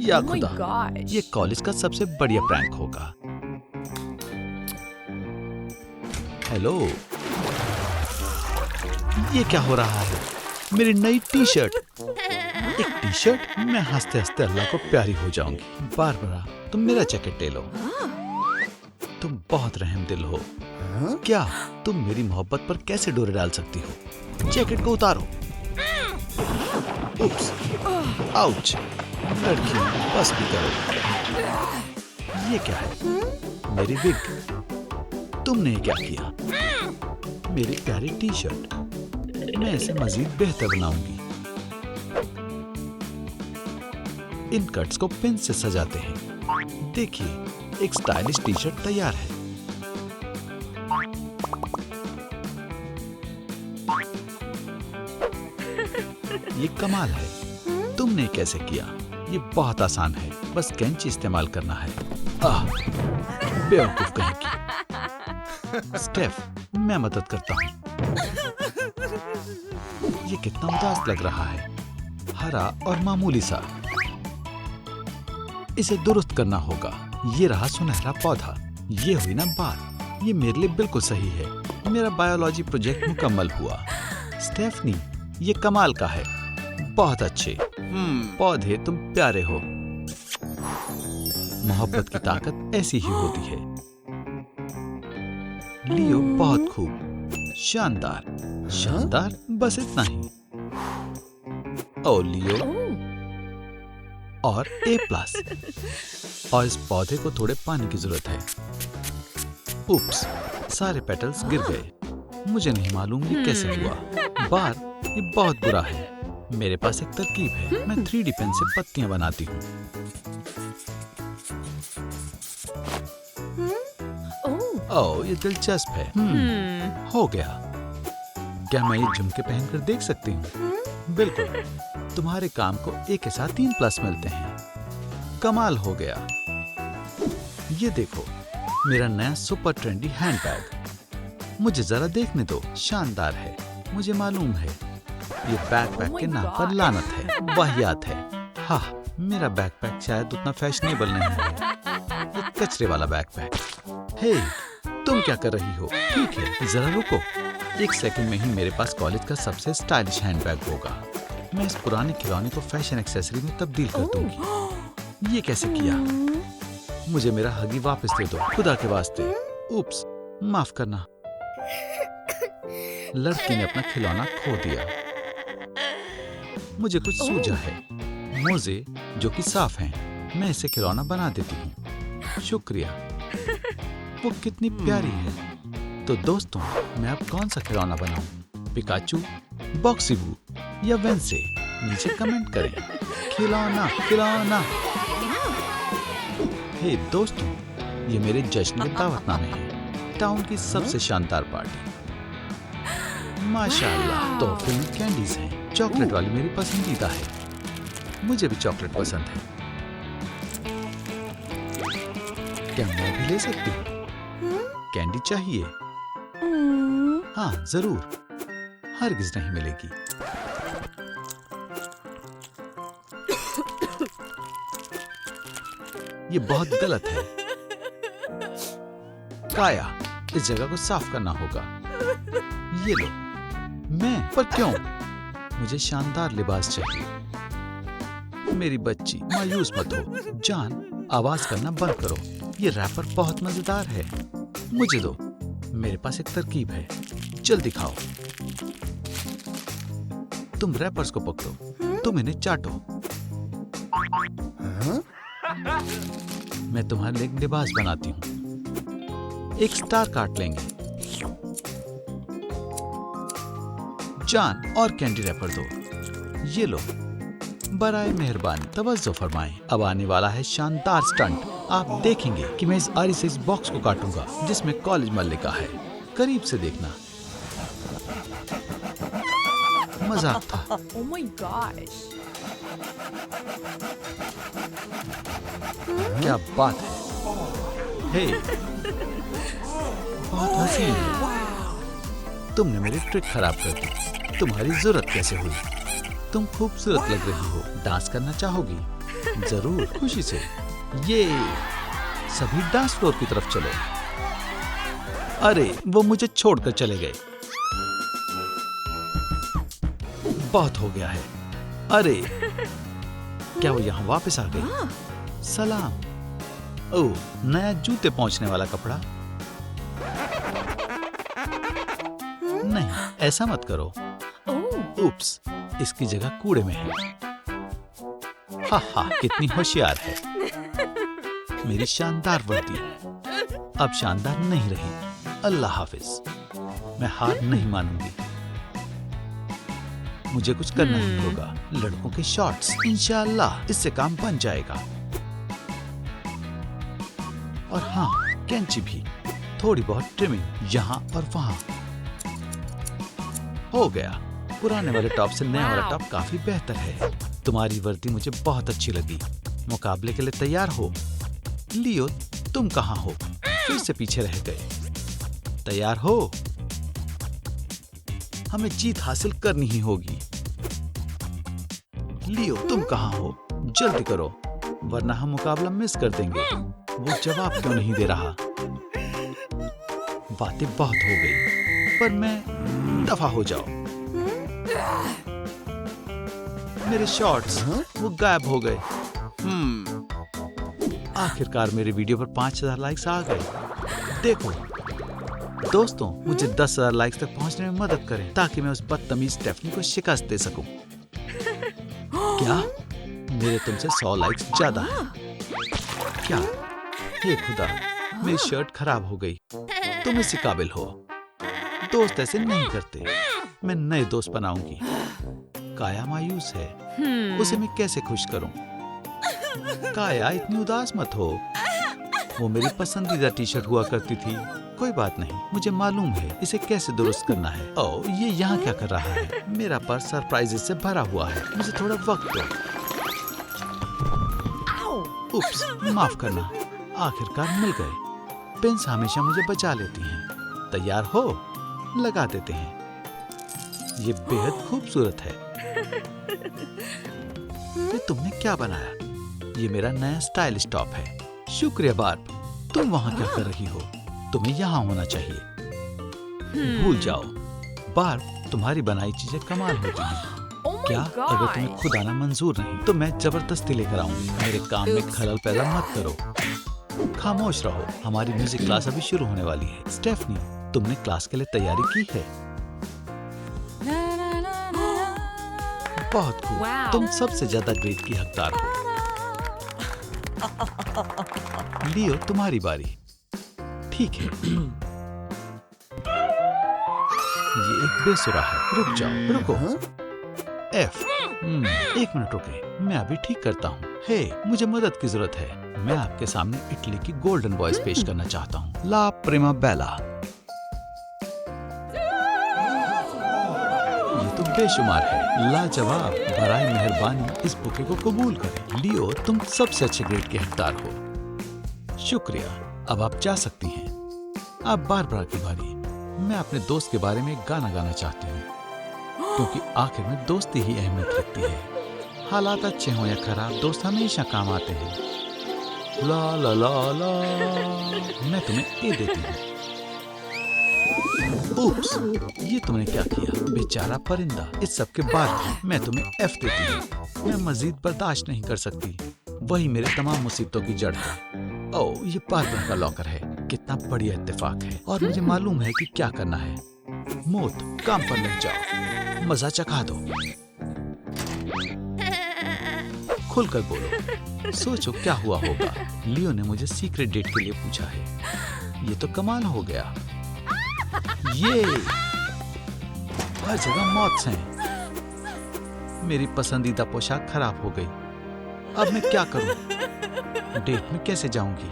S1: या खुदा, ये कॉलेज का सबसे बढ़िया प्रैंक होगा। हेलो, ये क्या हो रहा है? मेरी नई टी शर्ट। एक टी शर्ट? मैं हंसते हंसते अल्लाह को प्यारी हो जाऊंगी। बारबरा, तुम मेरा जैकेट ले लो। तुम बहुत रहमदिल हो। क्या तुम मेरी मोहब्बत पर कैसे डोरे डाल सकती हो? जैकेट को उतारो। उप्स, आउच। लड़की, बस भी करो। ये क्या है? मेरी विग। तुमने क्या किया? मेरी प्यारी टी शर्ट। मैं इसे मजीद बेहतर बनाऊंगी। इन कट्स को पिन से सजाते हैं। देखिए, एक स्टाइलिश टी शर्ट तैयार है। ये कमाल है। तुमने कैसे किया? ये बहुत आसान है, बस कैंची इस्तेमाल करना है। बेवकूफ कहीं की। स्टेफ, मैं मदद करता हूँ। ये कितना उदास लग रहा है। हरा और मामूली सा। इसे दुरुस्त करना होगा। ये रहा सुनहरा पौधा। ये हुई ना बात। ये मेरे लिए बिल्कुल सही है। मेरा बायोलॉजी प्रोजेक्ट मुकम्मल हुआ। स्टेफनी, ये कमाल का है। बहुत अच्छे। पौधे, तुम प्यारे हो। मोहब्बत की ताकत ऐसी ही होती है। लियो बहुत खूब, शानदार, शानदार, बस इतना ही। ओ लियो, और A+। और इस पौधे को थोड़े पानी की जरूरत है। उप्स, सारे पेटल्स गिर गए। मुझे नहीं मालूम ये कैसे हुआ। बार, ये बहुत बुरा है। मेरे पास एक तरकीब है। मैं 3D पेन से पत्तियां बनाती हूँ। ओह, ये दिलचस्प है। हो गया। क्या मैं ये झुमके पहनकर देख सकती हूँ? बिल्कुल। तुम्हारे काम को A के साथ 3+ मिलते हैं। कमाल हो गया। ये देखो, मेरा नया सुपर ट्रेंडी हैंडबैग। मुझे जरा देखने दो। शानदार है। मुझे मालूम है ये बैकपैक के नाम पर लानत है, वाहियात है। हाँ, मेरा बैकपैक शायद उतना फैशनेबल नहीं है। ये कचरे वाला बैकपैक। हे, तुम क्या कर रही हो? ठीक है, जरा रुको। 1 सेकंड में ही मेरे पास कॉलेज का सबसे स्टाइलिश हैंडबैग होगा। मैं इस पुराने खिलौने को फैशन एक्सेसरी में तब्दील कर दूंगी। ये कैसे किया? मुझे मेरा हगी वापस दे दो, खुदा के वास्ते। उप्स, माफ करना। लड़की ने अपना खिलौना खो दिया। मुझे कुछ सूझा है। मोजे जो कि साफ हैं, मैं इसे खिलौना बना देती हूँ। शुक्रिया। वो कितनी प्यारी है। तो दोस्तों, मैं अब कौन सा खिलौना बनाऊं? पिकाचू, बॉक्सीबू या वेंसे? नीचे कमेंट करें। खिलौना, खिलौना। हे दोस्तों, ये मेरे जश्न के दावतनामे हैं। टाउन की सबसे शानदार पार्टी। माशाल्लाह, तोहफे में कैंडीज हैं। चॉकलेट वाली मेरी पसंदीदा है। मुझे भी चॉकलेट पसंद है। क्या मैं भी ले सकती हूँ? कैंडी चाहिए? हाँ, जरूर। हरगिज नहीं मिलेगी। ये बहुत गलत है। काया, इस जगह को साफ करना होगा। ये लो। मैं? पर क्यों? मुझे शानदार लिबास चाहिए। मेरी बच्ची, मायूस मत हो। जान, आवाज करना बंद करो। ये रैपर बहुत मजेदार है। मुझे दो। मेरे पास एक तरकीब है। जल्दी खाओ। तुम रैपर्स को पकड़ो। तुम इन्हें चाटो। मैं तुम्हारे लिए एक लिबास बनाती हूँ। एक स्टार काट लेंगे। जान, और कैंडी रैपर दो। ये लो। बराए मेहरबानी, तवज्जो फरमाएं। अब आने वाला है शानदार स्टंट। आप देखेंगे कि मैं इस आरी से इस बॉक्स को काटूंगा जिसमें कॉलेज मल लिखा है। करीब से देखना। मजाक था।
S2: Oh my gosh.
S1: क्या बात है। हे, बहुत हसीन है। तुमने मेरी ट्रिक खराब कर दी। तुम्हारी जरूरत कैसे हुई? तुम खूबसूरत लग रही हो। डांस करना चाहोगी? जरूर, खुशी से। ये सभी डांस फ्लोर की तरफ चलो। अरे, वो मुझे छोड़कर चले गए। बहुत हो गया है। अरे, क्या वो यहाँ वापस आ गई? सलाम। ओह, नया जूते पहुंचने वाला कपड़ा। नहीं, ऐसा मत करो। उप्स, इसकी जगह कूड़े में है। हा हा, कितनी होशियार है। मेरी शानदार वर्दी अब शानदार नहीं रही। अल्लाह हाफिज। मैं हार नहीं मानूंगी। मुझे कुछ करना ही होगा। लड़कों के शॉर्ट्स, इंशाअल्लाह इससे काम बन जाएगा। और हाँ, कैंची भी। थोड़ी बहुत ट्रिमिंग यहाँ और वहाँ। हो गया। पुराने वाले टॉप से नया वाला टॉप काफी बेहतर है। तुम्हारी वर्दी मुझे बहुत अच्छी लगी। मुकाबले के लिए तैयार हो? लियो, तुम कहाँ हो? फिर से पीछे रह गए। तैयार हो? हमें जीत हासिल करनी ही होगी। लियो, तुम कहाँ हो? जल्दी करो, वरना हम मुकाबला मिस कर देंगे। वो जवाब क्यों नहीं दे रहा? बातें बहुत हो गई, पर मैं दफा हो जाओ। मेरे शॉर्ट्स वो गायब हो गए। आखिरकार मेरे वीडियो पर 5000 लाइक्स आ गए। देखो दोस्तों, मुझे 10,000 लाइक्स तक पहुंचने में मदद करें ताकि मैं उस बदतमीज स्टेफनी को शिकस्त दे सकूं। क्या मेरे तुमसे 100 लाइक्स ज्यादा है क्या? हे खुदा, मेरी शर्ट खराब हो गई। तुम इसी काबिल हो। दोस्त ऐसे नहीं करते। मैं नए दोस्त बनाऊंगी। काया मायूस है, उसे मैं कैसे खुश करूं? काया इतनी उदास मत हो। वो मेरी पसंदीदा टी शर्ट हुआ करती थी। कोई बात नहीं, मुझे मालूम है इसे कैसे दुरुस्त करना है। ओह, ये यहाँ क्या कर रहा है? मेरा पर्स सरप्राइजेस से भरा हुआ है। मुझे थोड़ा वक्त दो। उप्स, माफ करना। आखिरकार मिल गए। पेन्स हमेशा मुझे बचा लेती हैं। तैयार हो? लगा देते हैं। ये बेहद खूबसूरत है। ये तुमने क्या बनाया? ये मेरा नया स्टाइलिश टॉप है। शुक्रिया बार्ब। तुम वहाँ क्या कर रही हो? तुम्हें यहाँ होना चाहिए। भूल जाओ बार्ब, तुम्हारी बनाई चीजें कमाल होती हैं। क्या अगर तुम्हें खुद आना मंजूर नहीं तो मैं जबरदस्ती लेकर आऊंगी। मेरे काम में खलल पैदा मत करो। खामोश रहो। हमारी म्यूजिक क्लास अभी शुरू होने वाली है। स्टेफनी, तुमने क्लास के लिए तैयारी की है? बहुत खूब।
S2: Wow.
S1: तुम सबसे ज्यादा ग्रेड की हकदार हो। लियो, तुम्हारी बारी। ठीक है। ये एक बेसुरा है। रुक जाओ, रुको। F। एक मिनट रुके, मैं अभी ठीक करता हूँ। हे, मुझे मदद की जरूरत है। मैं आपके सामने इटली की गोल्डन वॉइस पेश करना चाहता हूँ। ला प्रेमा बेला। ये तो बेशुमार है। लाजवाब। बराए मेहरबानी इस बुके को कबूल करें। लियो, तुम सबसे अच्छे ग्रेड के हकदार हो। शुक्रिया। अब आप जा सकती हैं। अब बारबरा की बारी। मैं अपने दोस्त के बारे में एक गाना गाना चाहती हूँ, क्योंकि आखिर में दोस्ती ही अहमियत रखती है। हालात अच्छे हों या खराब, दोस्त हमेशा काम आते हैं। ला ला ला ला। मैं तुम्हें ए देती हूँ। उप्स, ये तुमने क्या किया? बेचारा परिंदा। इस सब के बाद मैं तुम्हें एफ देती हूँ। मैं मजीद बर्दाश्त नहीं कर सकती। वही मेरे तमाम मुसीबतों की जड़ है। ओह, ये बारबरा का लॉकर है। कितना बढ़िया इत्तेफाक है। और मुझे मालूम है कि क्या करना है। मौत, काम पर लग जाओ। मजा चखा दो। खुलकर बोलो। सोचो क्या हुआ होगा। लियो ने मुझे सीक्रेट डेट के लिए पूछा है। ये तो कमाल हो गया। ये हर जगह मौत हैं। मेरी पसंदीदा पोशाक खराब हो गई। अब मैं क्या करूं? डेट में कैसे जाऊंगी?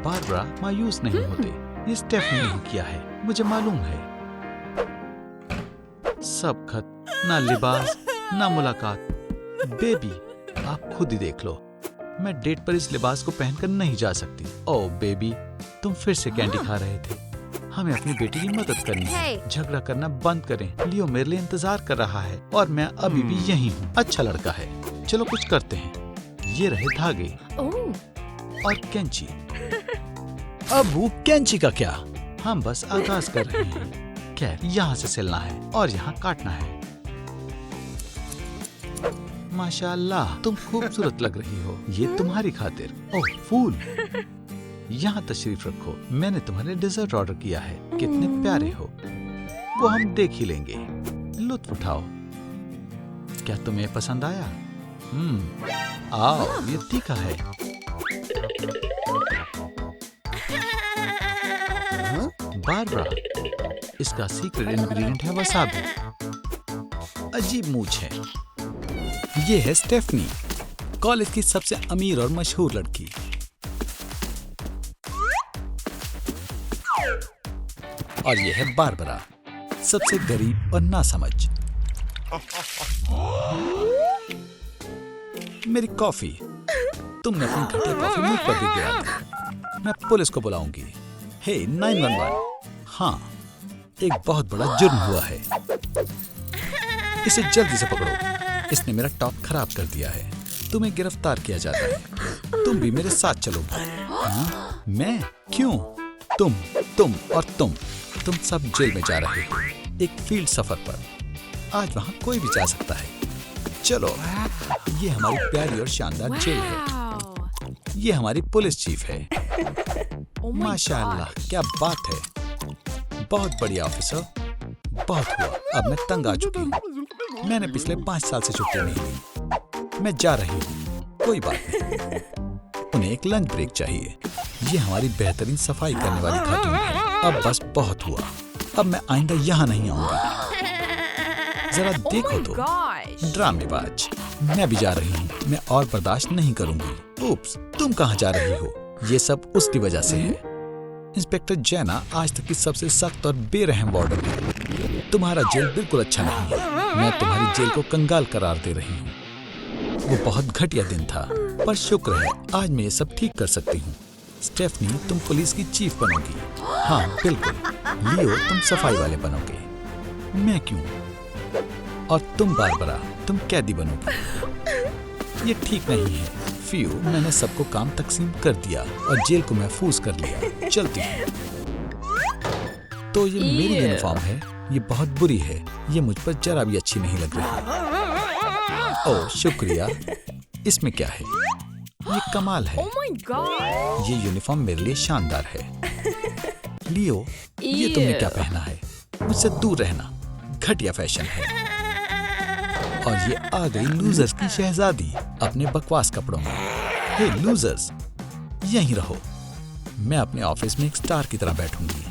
S1: बारबरा मायूस नहीं होते। ये स्टेफनी ने किया है, मुझे मालूम है। सब खत, ना लिबास, ना मुलाकात। बेबी, आप खुद ही देख लो। मैं डेट पर इस लिबास को पहनकर नहीं जा सकती। ओह बेबी, तुम फिर से कैंडी खा रहे थे। हमें अपनी बेटी की मदद करनी है। झगड़ा करना बंद करें। लियो मेरे लिए इंतजार कर रहा है और मैं अभी भी यहीं हूँ। अच्छा लड़का है। चलो कुछ करते हैं। ये रहे धागे और कैंची। अब वो कैंची का क्या? हम बस आगाज कर रहे हैं। खैर, यहाँ से सिलना है और यहाँ काटना है। माशाल्लाह, तुम खूबसूरत लग रही हो। ये तुम्हारी खातिर। ओह फूल, यहाँ तशरीफ रखो। मैंने तुम्हारे डिजर्ट ऑर्डर किया है। कितने प्यारे हो। वो हम देख ही लेंगे। लुत्फ उठाओ। क्या तुम्हें पसंद आया? आओ, ये तीखा है। बारबरा, इसका सीक्रेट इंग्रेडिएंट है वसाबी। अजीब मूंछ है। ये है स्टेफनी, कॉलेज की सबसे अमीर और मशहूर लड़की। और ये है बारबरा, सबसे गरीब और नासमझ। मेरी कॉफी। तुमने अपनी घटिया कॉफी मुझ पर भी गिरा दी। मैं पुलिस को बुलाऊंगी। हे 911। हाँ, एक बहुत बड़ा जुर्म हुआ है। इसे जल्दी से पकड़ो। इसने मेरा टॉप खराब कर दिया है। तुम्हें गिरफ्तार किया जाता है। तुम भी मेरे साथ चलोगी। हाँ? मैं? क्यों? तुम और तुम सब जेल में जा रहे हो, एक फील्ड सफर पर। आज वहाँ कोई भी जा सकता है। चलो, ये हमारी प्यारी और शानदार जेल है।
S2: Wow.
S1: ये हमारी पुलिस चीफ है।
S2: Oh my
S1: माशाअल्लाह,
S2: gosh.
S1: क्या बात है। बहुत बढ़िया ऑफिसर, बहुत हुआ। अब मैं तंग आ चुकी हूँ। मैंने पिछले 5 साल से छुट्टी नहीं ली। मैं जा रही हूँ। कोई बात नहीं। उन्हें एक लंच ब्रेक चाहिए। ये हमारी बेहतरीन सफाई करने वाली खातून है। अब बस बहुत हुआ। अब मैं आइंदा यहाँ नहीं आऊंगी। जरा
S2: Oh
S1: देखो
S2: my
S1: तो,
S2: gosh.
S1: ड्रामेबाज। मैं भी जा रही हूँ। मैं और बर्दाश्त नहीं करूंगी। उप्स, तुम कहाँ जा रही हो? ये सब उसकी वजह से है। इंस्पेक्टर जैना आज तक की सबसे सख्त और बेरहम वार्डन है। तुम्हारा जेल बिल्कुल अच्छा नहीं है। मैं तुम्हारी जेल को कंगाल करार दे रही हूँ। वो बहुत घटिया दिन था, पर शुक्र है आज मैं ये सब ठीक कर सकती हूँ। स्टेफनी, तुम पुलिस की चीफ बनोगी। हाँ बिल्कुल। लियो, तुम सफाई वाले बनोगे। मैं क्यों? और तुम बारबरा, तुम कैदी बनोगी। ये ठीक नहीं है। फियो, मैंने सबको काम तकसीम कर दिया और जेल को महफूज कर लिया। चलती हूँ। तो ये मेरी
S2: Ew.
S1: यूनिफॉर्म है। ये बहुत बुरी है। ये मुझ पर जरा भी अच्छी नहीं लग रही। ओह शुक्रिया। इसमें क्या है? ये कमाल है।
S2: Oh my god.
S1: ये यूनिफॉर्म मेरे लिए शानदार है। लियो, ये तुमने क्या पहना है? मुझसे दूर रहना। घटिया फैशन है। और ये आ गई लूजर्स की शहजादी अपने बकवास कपड़ों में। हे लूजर्स, यहीं रहो। मैं अपने ऑफिस में एक स्टार की तरह बैठूंगी।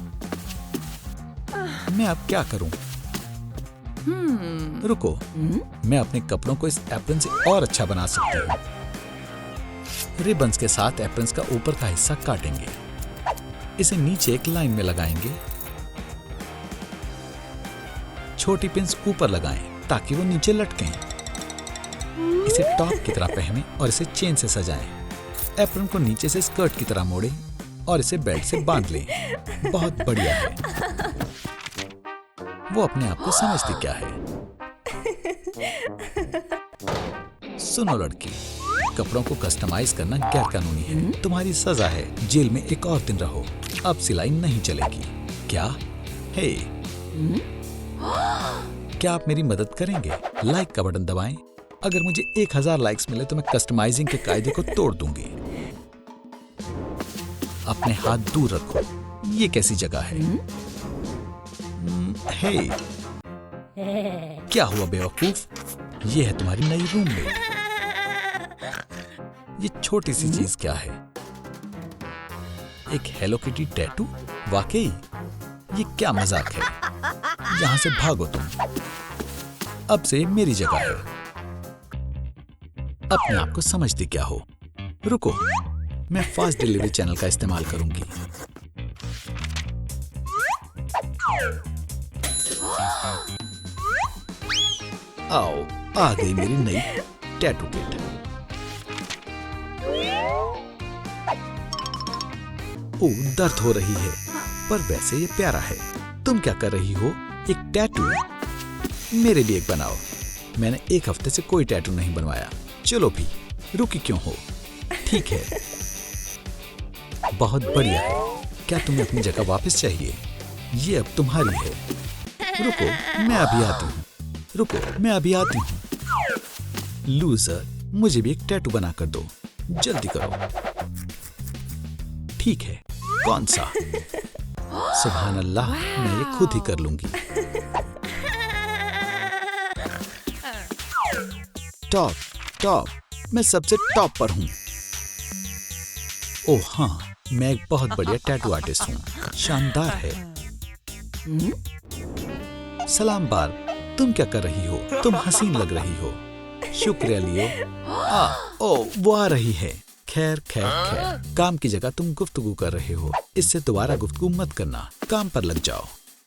S1: मैं अब क्या करूं? रुको, मैं अपने कपड़ों को इस एप्रन से और अच्छा बना सकती हूँ। रिबन्स के साथ एप्रन्स का ऊपर का हिस्सा काटेंगे। इसे नीचे एक लाइन में लगाएंगे। छोटी पिन्स ऊपर लगाएं ताकि वो नीचे लटकें। इसे टॉप की तरह पहने और इसे चेन से सजाएं। एप्रन को नीचे से स्कर्ट की तरह मोड़ें और इसे बेल्ट से बांध लें। बहुत बढ़िया है। वो अपने आप को समझती क्या है। सुनो लड़की, कपड़ों को कस्टमाइज करना गैर कानूनी है। तुम्हारी सजा है जेल में एक और दिन रहो। अब सिलाई नहीं चलेगी। क्या? हे, क्या आप मेरी मदद करेंगे? लाइक का बटन दबाएं। अगर मुझे 1000 लाइक्स मिले तो मैं कस्टमाइजिंग के कायदे को तोड़ दूंगी। अपने हाथ दूर रखो। ये कैसी जगह है? हे, क्या हुआ बेवकूफ? ये है तुम्हारी नई रूममेट। ये छोटी सी चीज क्या है? एक हेलो किटी टैटू? वाकई ये क्या मजाक है? यहां से भागो तुम। अब से मेरी जगह है। अपने आप को समझती क्या हो? रुको, मैं फास्ट डिलीवरी चैनल का इस्तेमाल करूंगी। आओ, आ गई मेरी नई टैटू किट। ओह, दर्द हो रही है, पर वैसे ये प्यारा है। तुम क्या कर रही हो? एक टैटू? मेरे लिए एक बनाओ। मैंने 1 हफ्ते से कोई टैटू नहीं बनवाया। चलो भी, रुकी क्यों हो? ठीक है, बहुत बढ़िया है। क्या तुम्हें अपनी जगह वापस चाहिए? ये अब तुम्हारी है। रुको, मैं अभी आती हूँ। रुको, मैं अभी आती हूँ। लूजर, मुझे भी एक टैटू बना कर दो। जल्दी करो। ठीक है, कौन सा? सुभान अल्लाह, मैं ये खुद ही कर लूंगी। टॉप, टॉप, मैं सबसे टॉप पर हूँ। ओह हाँ, मैं एक बहुत बढ़िया टैटू आर्टिस्ट हूँ। शानदार है। सलाम बार, तुम क्या कर रही हो? तुम हसीन लग रही हो। शुक्रिया लियो। ओ, वो आ रही है। खैर खैर खैर, काम की जगह तुम गुफ्तगू कर रहे हो। इससे दोबारा गुफ्तगू मत करना। काम पर लग जाओ।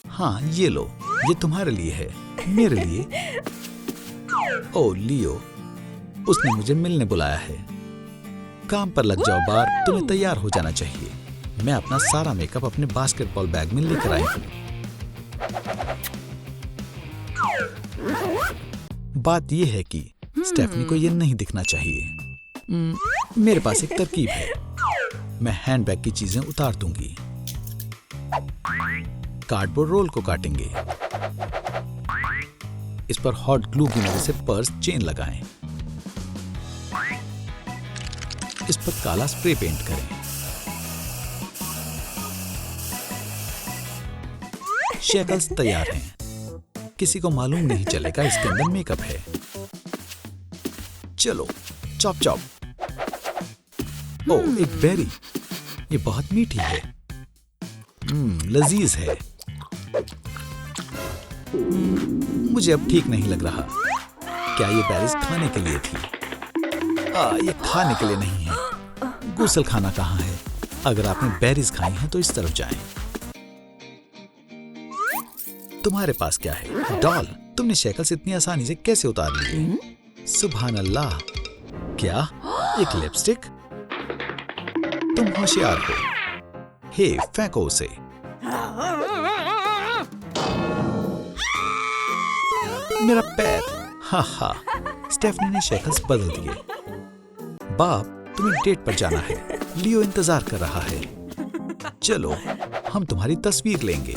S1: हाँ, ये लो, ये तुम्हारे लिए है, मेरे लिए। ओ लियो, उसने मुझे मिलने बुलाया है। काम पर लग जाओ बार, तुम्हें तैयार हो जाना चाहिए। मैं अपना सारा मेकअप अपने बास्केटबॉल बैग में लेकर आई हूँ। बात यह है कि स्टेफनी को यह नहीं दिखना चाहिए। मेरे पास एक तरकीब है। मैं हैंडबैग की चीजें उतार दूंगी। कार्डबोर्ड रोल को काटेंगे। इस पर हॉट ग्लू की मदद से पर्स चेन लगाएं। इस पर काला स्प्रे पेंट करें। शेकल्स तैयार हैं। किसी को मालूम नहीं चलेगा इसके अंदर मेकअप है। चलो चॉप चॉप। ओह, एक बेरी। ये बहुत मीठी है। लजीज है। मुझे अब ठीक नहीं लग रहा। क्या ये बेरीज खाने के लिए थी? ये खाने के लिए नहीं है। गुसल खाना कहाँ है? अगर आपने बेरीज खाई हैं तो इस तरफ जाएं। तुम्हारे पास क्या है? डॉल। तुमने शेकल्स इतनी आसानी से कैसे उतार लिए? सुभान अल्लाह। क्या? एक लिपस्टिक? तुम होशियार हो। हे, फेंको उसे। मेरा पैर। हा। स्टेफनी ने शेकल्स बदल दिए। बाप, तुम्हें डेट पर जाना है। लियो इंतजार कर रहा है। चलो, हम तुम्हारी तस्वीर लेंगे।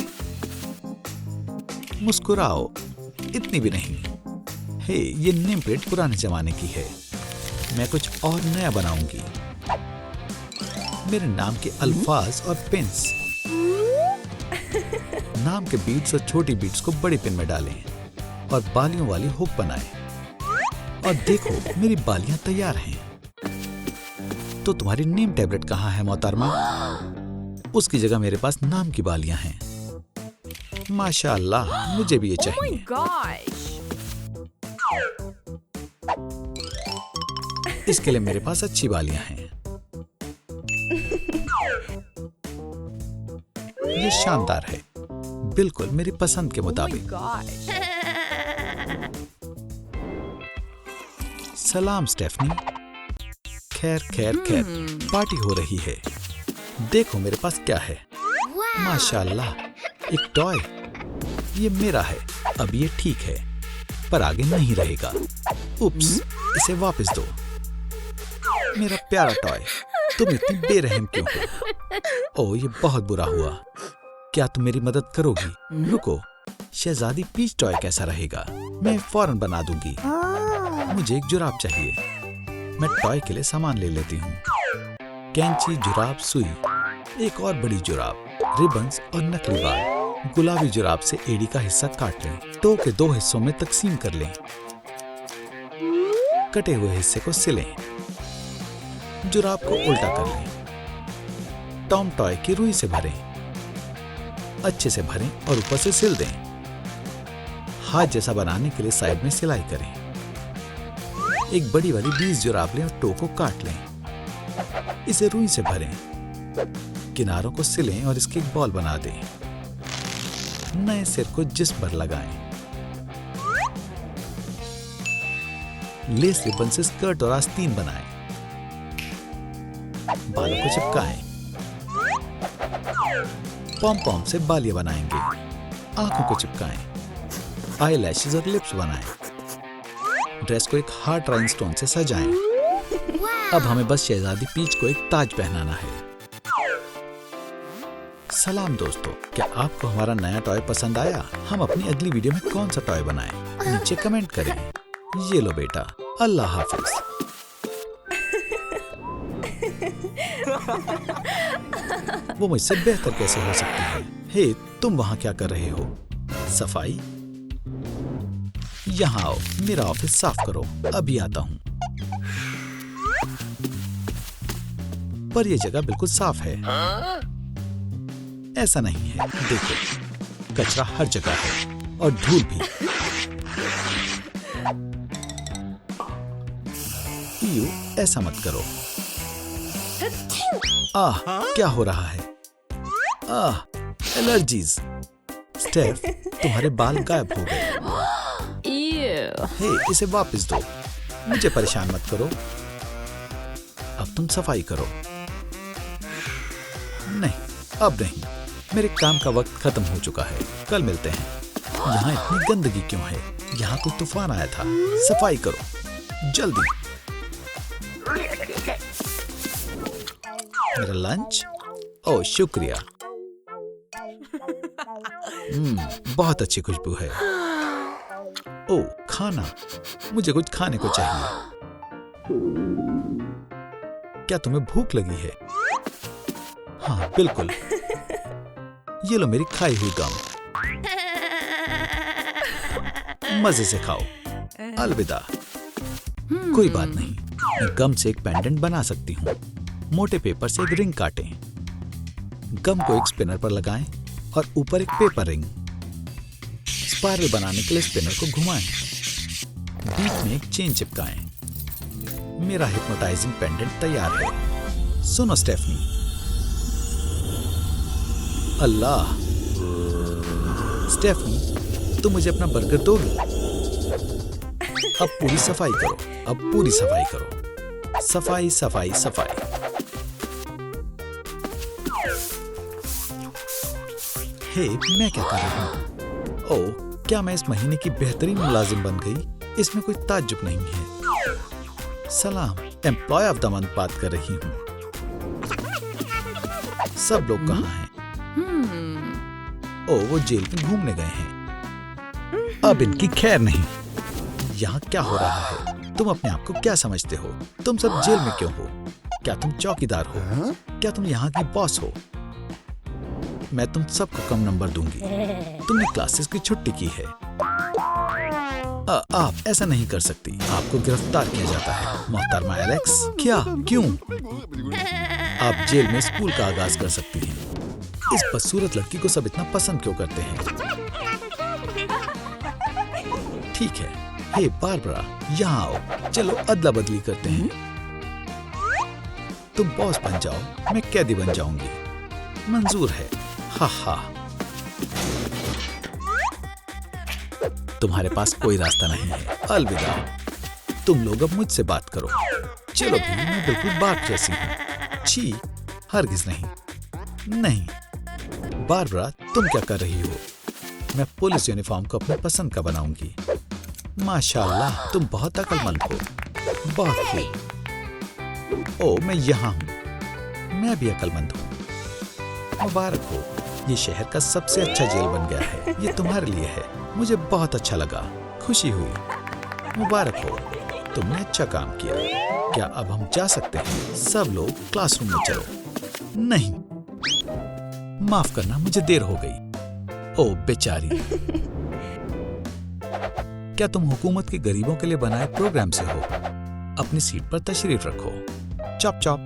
S1: मुस्कुराओ। इतनी भी नहीं। हे, ये नेम प्लेट पुराने जमाने की है। मैं कुछ और नया बनाऊंगी। मेरे नाम के अल्फाज और पिन्स। नाम के बीट्स और छोटी बीट्स को बड़ी पिन में डालें और बालियों वाली हुक बनाएं। और देखो, मेरी बालियां तैयार हैं। तो तुम्हारी नेम टैबलेट कहाँ है मोहतरमा? उसकी जगह मेरे पास नाम की बालियां हैं। माशाअल्लाह, मुझे भी ये
S2: Oh my
S1: चाहिए।
S2: gosh.
S1: इसके लिए मेरे पास अच्छी बालियां हैं। ये शानदार है, बिल्कुल मेरी पसंद के
S2: Oh my
S1: मुताबिक।
S2: gosh.
S1: सलाम स्टेफनी। खैर खैर खैर, पार्टी हो रही है। देखो मेरे पास क्या है। माशाअल्लाह, एक टॉय। ये मेरा है। अब ये ठीक है, पर आगे नहीं रहेगा। उप्स, इसे वापस दो। मेरा प्यारा टॉय, तुम इतनी बेरहम क्यों हो? ओह, ये बहुत बुरा हुआ। क्या तुम मेरी मदद करोगी? रुको, शहजादी पीच टॉय कैसा रहेगा? मैं फौरन बना दूंगी। मुझे एक जुराब चाहिए। मैं टॉय के लिए सामान ले लेती हूँ। कैंची, जुराब, सुई, एक और बड़ी जुराब, रिबन्स और नकली बाल। गुलाबी जुराब से एड़ी का हिस्सा काट लें। टो के 2 हिस्सों में तकसीम कर लें। कटे हुए हिस्से को सिलें। जुराब को उल्टा कर लें। टॉम टॉय की रुई से भरें। अच्छे से भरें और ऊपर से सिल दें। हाथ जैसा बनाने के लिए साइड में सिलाई करें। एक बड़ी वाली 20 जुराब लें और टो को काट लें। इसे रुई से भरें। किनारों को सिलें और इसकी एक बॉल बना दें। नए सिर को जिस्म पर लगाएं। लेस रिबन से स्कर्ट और आस्तीन बनाएं। बालों को चिपकाएं। पॉम पॉम से बालियां बनाएंगे। आंखों को चिपकाएं। आई लैशेज और लिप्स बनाएं। ड्रेस को एक हार्ट राइनस्टोन से सजाएं। अब हमें बस शहजादी पीच को एक ताज पहनाना है। सलाम दोस्तों, क्या आपको हमारा नया टॉय पसंद आया? हम अपनी अगली वीडियो में कौन सा टॉय बनाएं? नीचे कमेंट करें। ये लो बेटा, अल्लाह हाफिज। वो मुझसे बेहतर कैसे हो सकती है? हे, तुम वहां क्या कर रहे हो? सफाई? यहाँ आओ, मेरा ऑफिस साफ करो। अभी आता हूँ। पर यह जगह बिल्कुल साफ है। ऐसा नहीं है, देखो, कचरा हर जगह है और धूल भी। ईयू, ऐसा मत करो। आह, क्या हो रहा है? आह, एलर्जीज। स्टेफ, तुम्हारे बाल गायब हो गए।
S2: Ew.
S1: हे, इसे वापस दो। मुझे परेशान मत करो। अब तुम सफाई करो। नहीं, अब नहीं। मेरे काम का वक्त खत्म हो चुका है। कल मिलते हैं। यहाँ इतनी गंदगी क्यों है? यहाँ कोई तूफान आया था। सफाई करो, जल्दी। मेरा लंच? ओह, शुक्रिया। बहुत अच्छी खुशबू है। ओह, खाना। मुझे कुछ खाने को चाहिए। क्या तुम्हें भूख लगी है? हाँ बिल्कुल, ये लो मेरी खाई हुई गम, मजे से खाओ। अलविदा। कोई बात नहीं, मैं गम से एक पेंडेंट बना सकती हूँ। मोटे पेपर से एक रिंग काटें, गम को एक स्पिनर पर लगाएं और ऊपर एक पेपर रिंग। स्पाइरल बनाने के लिए स्पिनर को घुमाएं, बीच में एक चेन चिपकाएं। मेरा हिप्नोटाइजिंग पेंडेंट तैयार है। सुनो स्टेफनी। अल्लाह, स्टेफनी तुम मुझे अपना बर्गर दोगी? अब पूरी सफाई करो, अब पूरी सफाई करो। सफाई सफाई सफाई। हे, मैं क्या कर रहा हूँ? ओह, क्या मैं इस महीने की बेहतरीन मुलाजिम बन गई? इसमें कोई ताज्जुब नहीं है। सलाम, एम्प्लॉय ऑफ द मंथ बात कर रही हूँ। सब लोग कहाँ हैं? ओह, वो जेल में घूमने गए हैं। अब इनकी खैर नहीं। यहाँ क्या हो रहा है? तुम अपने आप को क्या समझते हो? तुम सब जेल में क्यों हो? क्या तुम चौकीदार हो? क्या तुम यहाँ की बॉस हो? मैं तुम सबको कम नंबर दूंगी। तुमने क्लासेस की छुट्टी की है। आप ऐसा नहीं कर सकती। आपको गिरफ्तार किया जाता है मोहतरमा एलेक्स। क्या? क्यों? आप जेल में स्कूल का आगाज कर सकती हैं। इस बदसूरत लड़की को सब इतना पसंद क्यों करते हैं? ठीक है। हे बारबरा, यहाँ आओ, चलो अदला बदली करते हैं। तुम बॉस बन जाओ, मैं कैदी बन जाऊंगी। मंजूर है। हा हा। तुम्हारे पास कोई रास्ता नहीं है। अलविदा। तुम लोग अब मुझसे बात करो। चलो भी, मैं बिल्कुल बात जैसी हूँ। छी, हरगिज नहीं। नहीं। बारबरा, तुम क्या कर रही हो? मैं पुलिस यूनिफॉर्म को अपने पसंद का बनाऊंगी। माशाल्लाह, तुम बहुत अक्लमंद हो। बहुत खूब। ओ, मैं यहाँ हूँ। मैं भी अक्लमंद हूँ। मुबारक हो, ये शहर का सबसे अच्छा जेल बन गया है। ये तुम्हारे लिए है। मुझे बहुत अच्छा लगा, खुशी हुई। मुबारक हो, तुमने अच्छा काम किया। क्या अब हम जा सकते हैं? सब लोग क्लासरूम में चलो। नहीं, माफ करना, मुझे देर हो गई। ओ बेचारी। क्या तुम हुकूमत के गरीबों के लिए बनाए प्रोग्राम से हो? अपनी सीट पर तशरीफ रखो। Chop chop.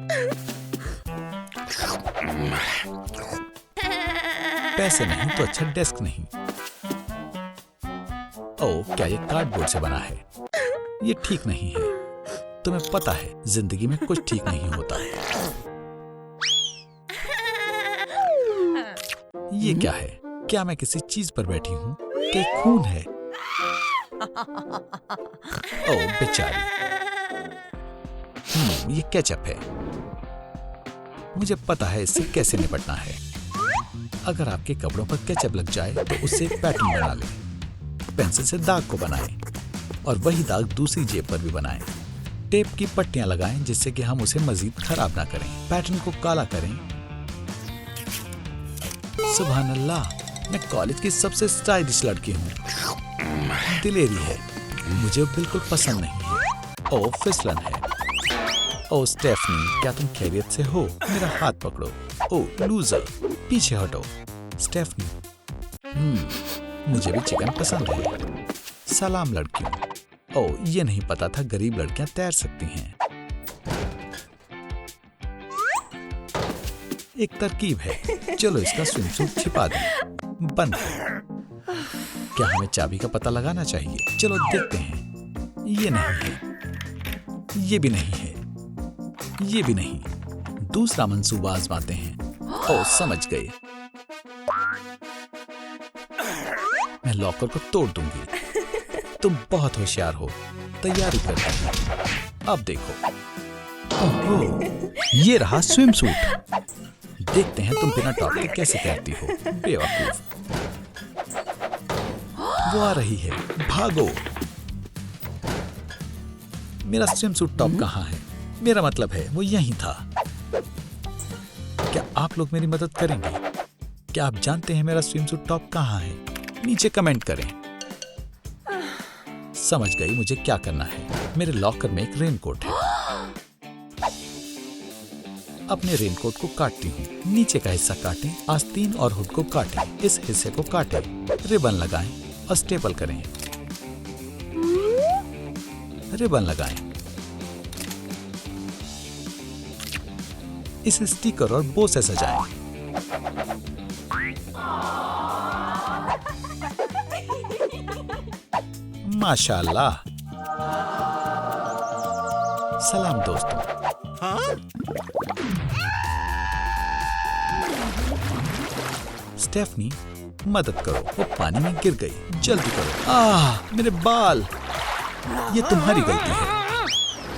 S1: पैसे नहीं तो अच्छा डेस्क नहीं। ओह, क्या ये कार्डबोर्ड से बना है? ये ठीक नहीं है। तुम्हें पता है, जिंदगी में कुछ ठीक नहीं होता। ये क्या है? क्या मैं किसी चीज पर बैठी हूँ? क्या खून है? ओह बेचारी। ये केचप है। मुझे पता है इससे कैसे निपटना है। अगर आपके कपड़ों पर केचप लग जाए तो उससे एक पैटर्न बना लें। पेंसिल से दाग को बनाएं और वही दाग दूसरी जेब पर भी बनाएं। टेप की पट्टियां लगाएं जिससे कि हम उसे मजीद खराब ना करें। पैटर्न को काला करें। सुभान अल्लाह, मैं कॉलेज की सबसे स्टाइलिश लड़की हूँ। दिलेरी है, मुझे बिल्कुल पसंद नहीं है। ओ फिसलन है। ओ स्टेफनी, क्या तुम खैरियत से हो? मेरा हाथ पकड़ो। ओ लूजर, पीछे हटो। स्टेफनी, मुझे भी चिकन पसंद है। सलाम लड़कियों। ओ, ये नहीं पता था गरीब लड़कियां तैर सकती हैं। एक तरकीब है। चलो इसका स्विमसूट छिपा दें। बंद है। क्या हमें चाबी का पता लगाना चाहिए? चलो देखते हैं। ये नहीं है, ये भी नहीं है, ये भी नहीं। दूसरा मंसूबा आजमाते हैं। ओ समझ गए। मैं लॉकर को तोड़ दूंगी। तुम बहुत होशियार हो। तैयारी करते हैं। अब देखो। ओहो, ये रहा स्विम सूट। देखते हैं तुम बिना टॉप के कैसे तैरती हो। बेवकूफ। वो आ रही है, भागो। मेरा स्विम सूट टॉप कहाँ है? मेरा मतलब है वो यहीं था। क्या आप लोग मेरी मदद करेंगे? क्या आप जानते हैं मेरा स्विम सूट टॉप कहाँ है? नीचे कमेंट करें। समझ गई मुझे क्या करना है। मेरे लॉकर में एक रेनकोट है। अपने रेनकोट को काटती हूँ। नीचे का हिस्सा काटें, आस्तीन और हुड को काटें। इस हिस्से को काटें, रिबन लगाएं और स्टेपल करें। रिबन लगाएं। इसे स्टिकर और बो से सजाएं। माशाल्लाह। सलाम दोस्तों। स्टेफनी, मदद करो, वो पानी में गिर गई। जल्दी करो। मेरे बाल। ये तुम्हारी गलती है।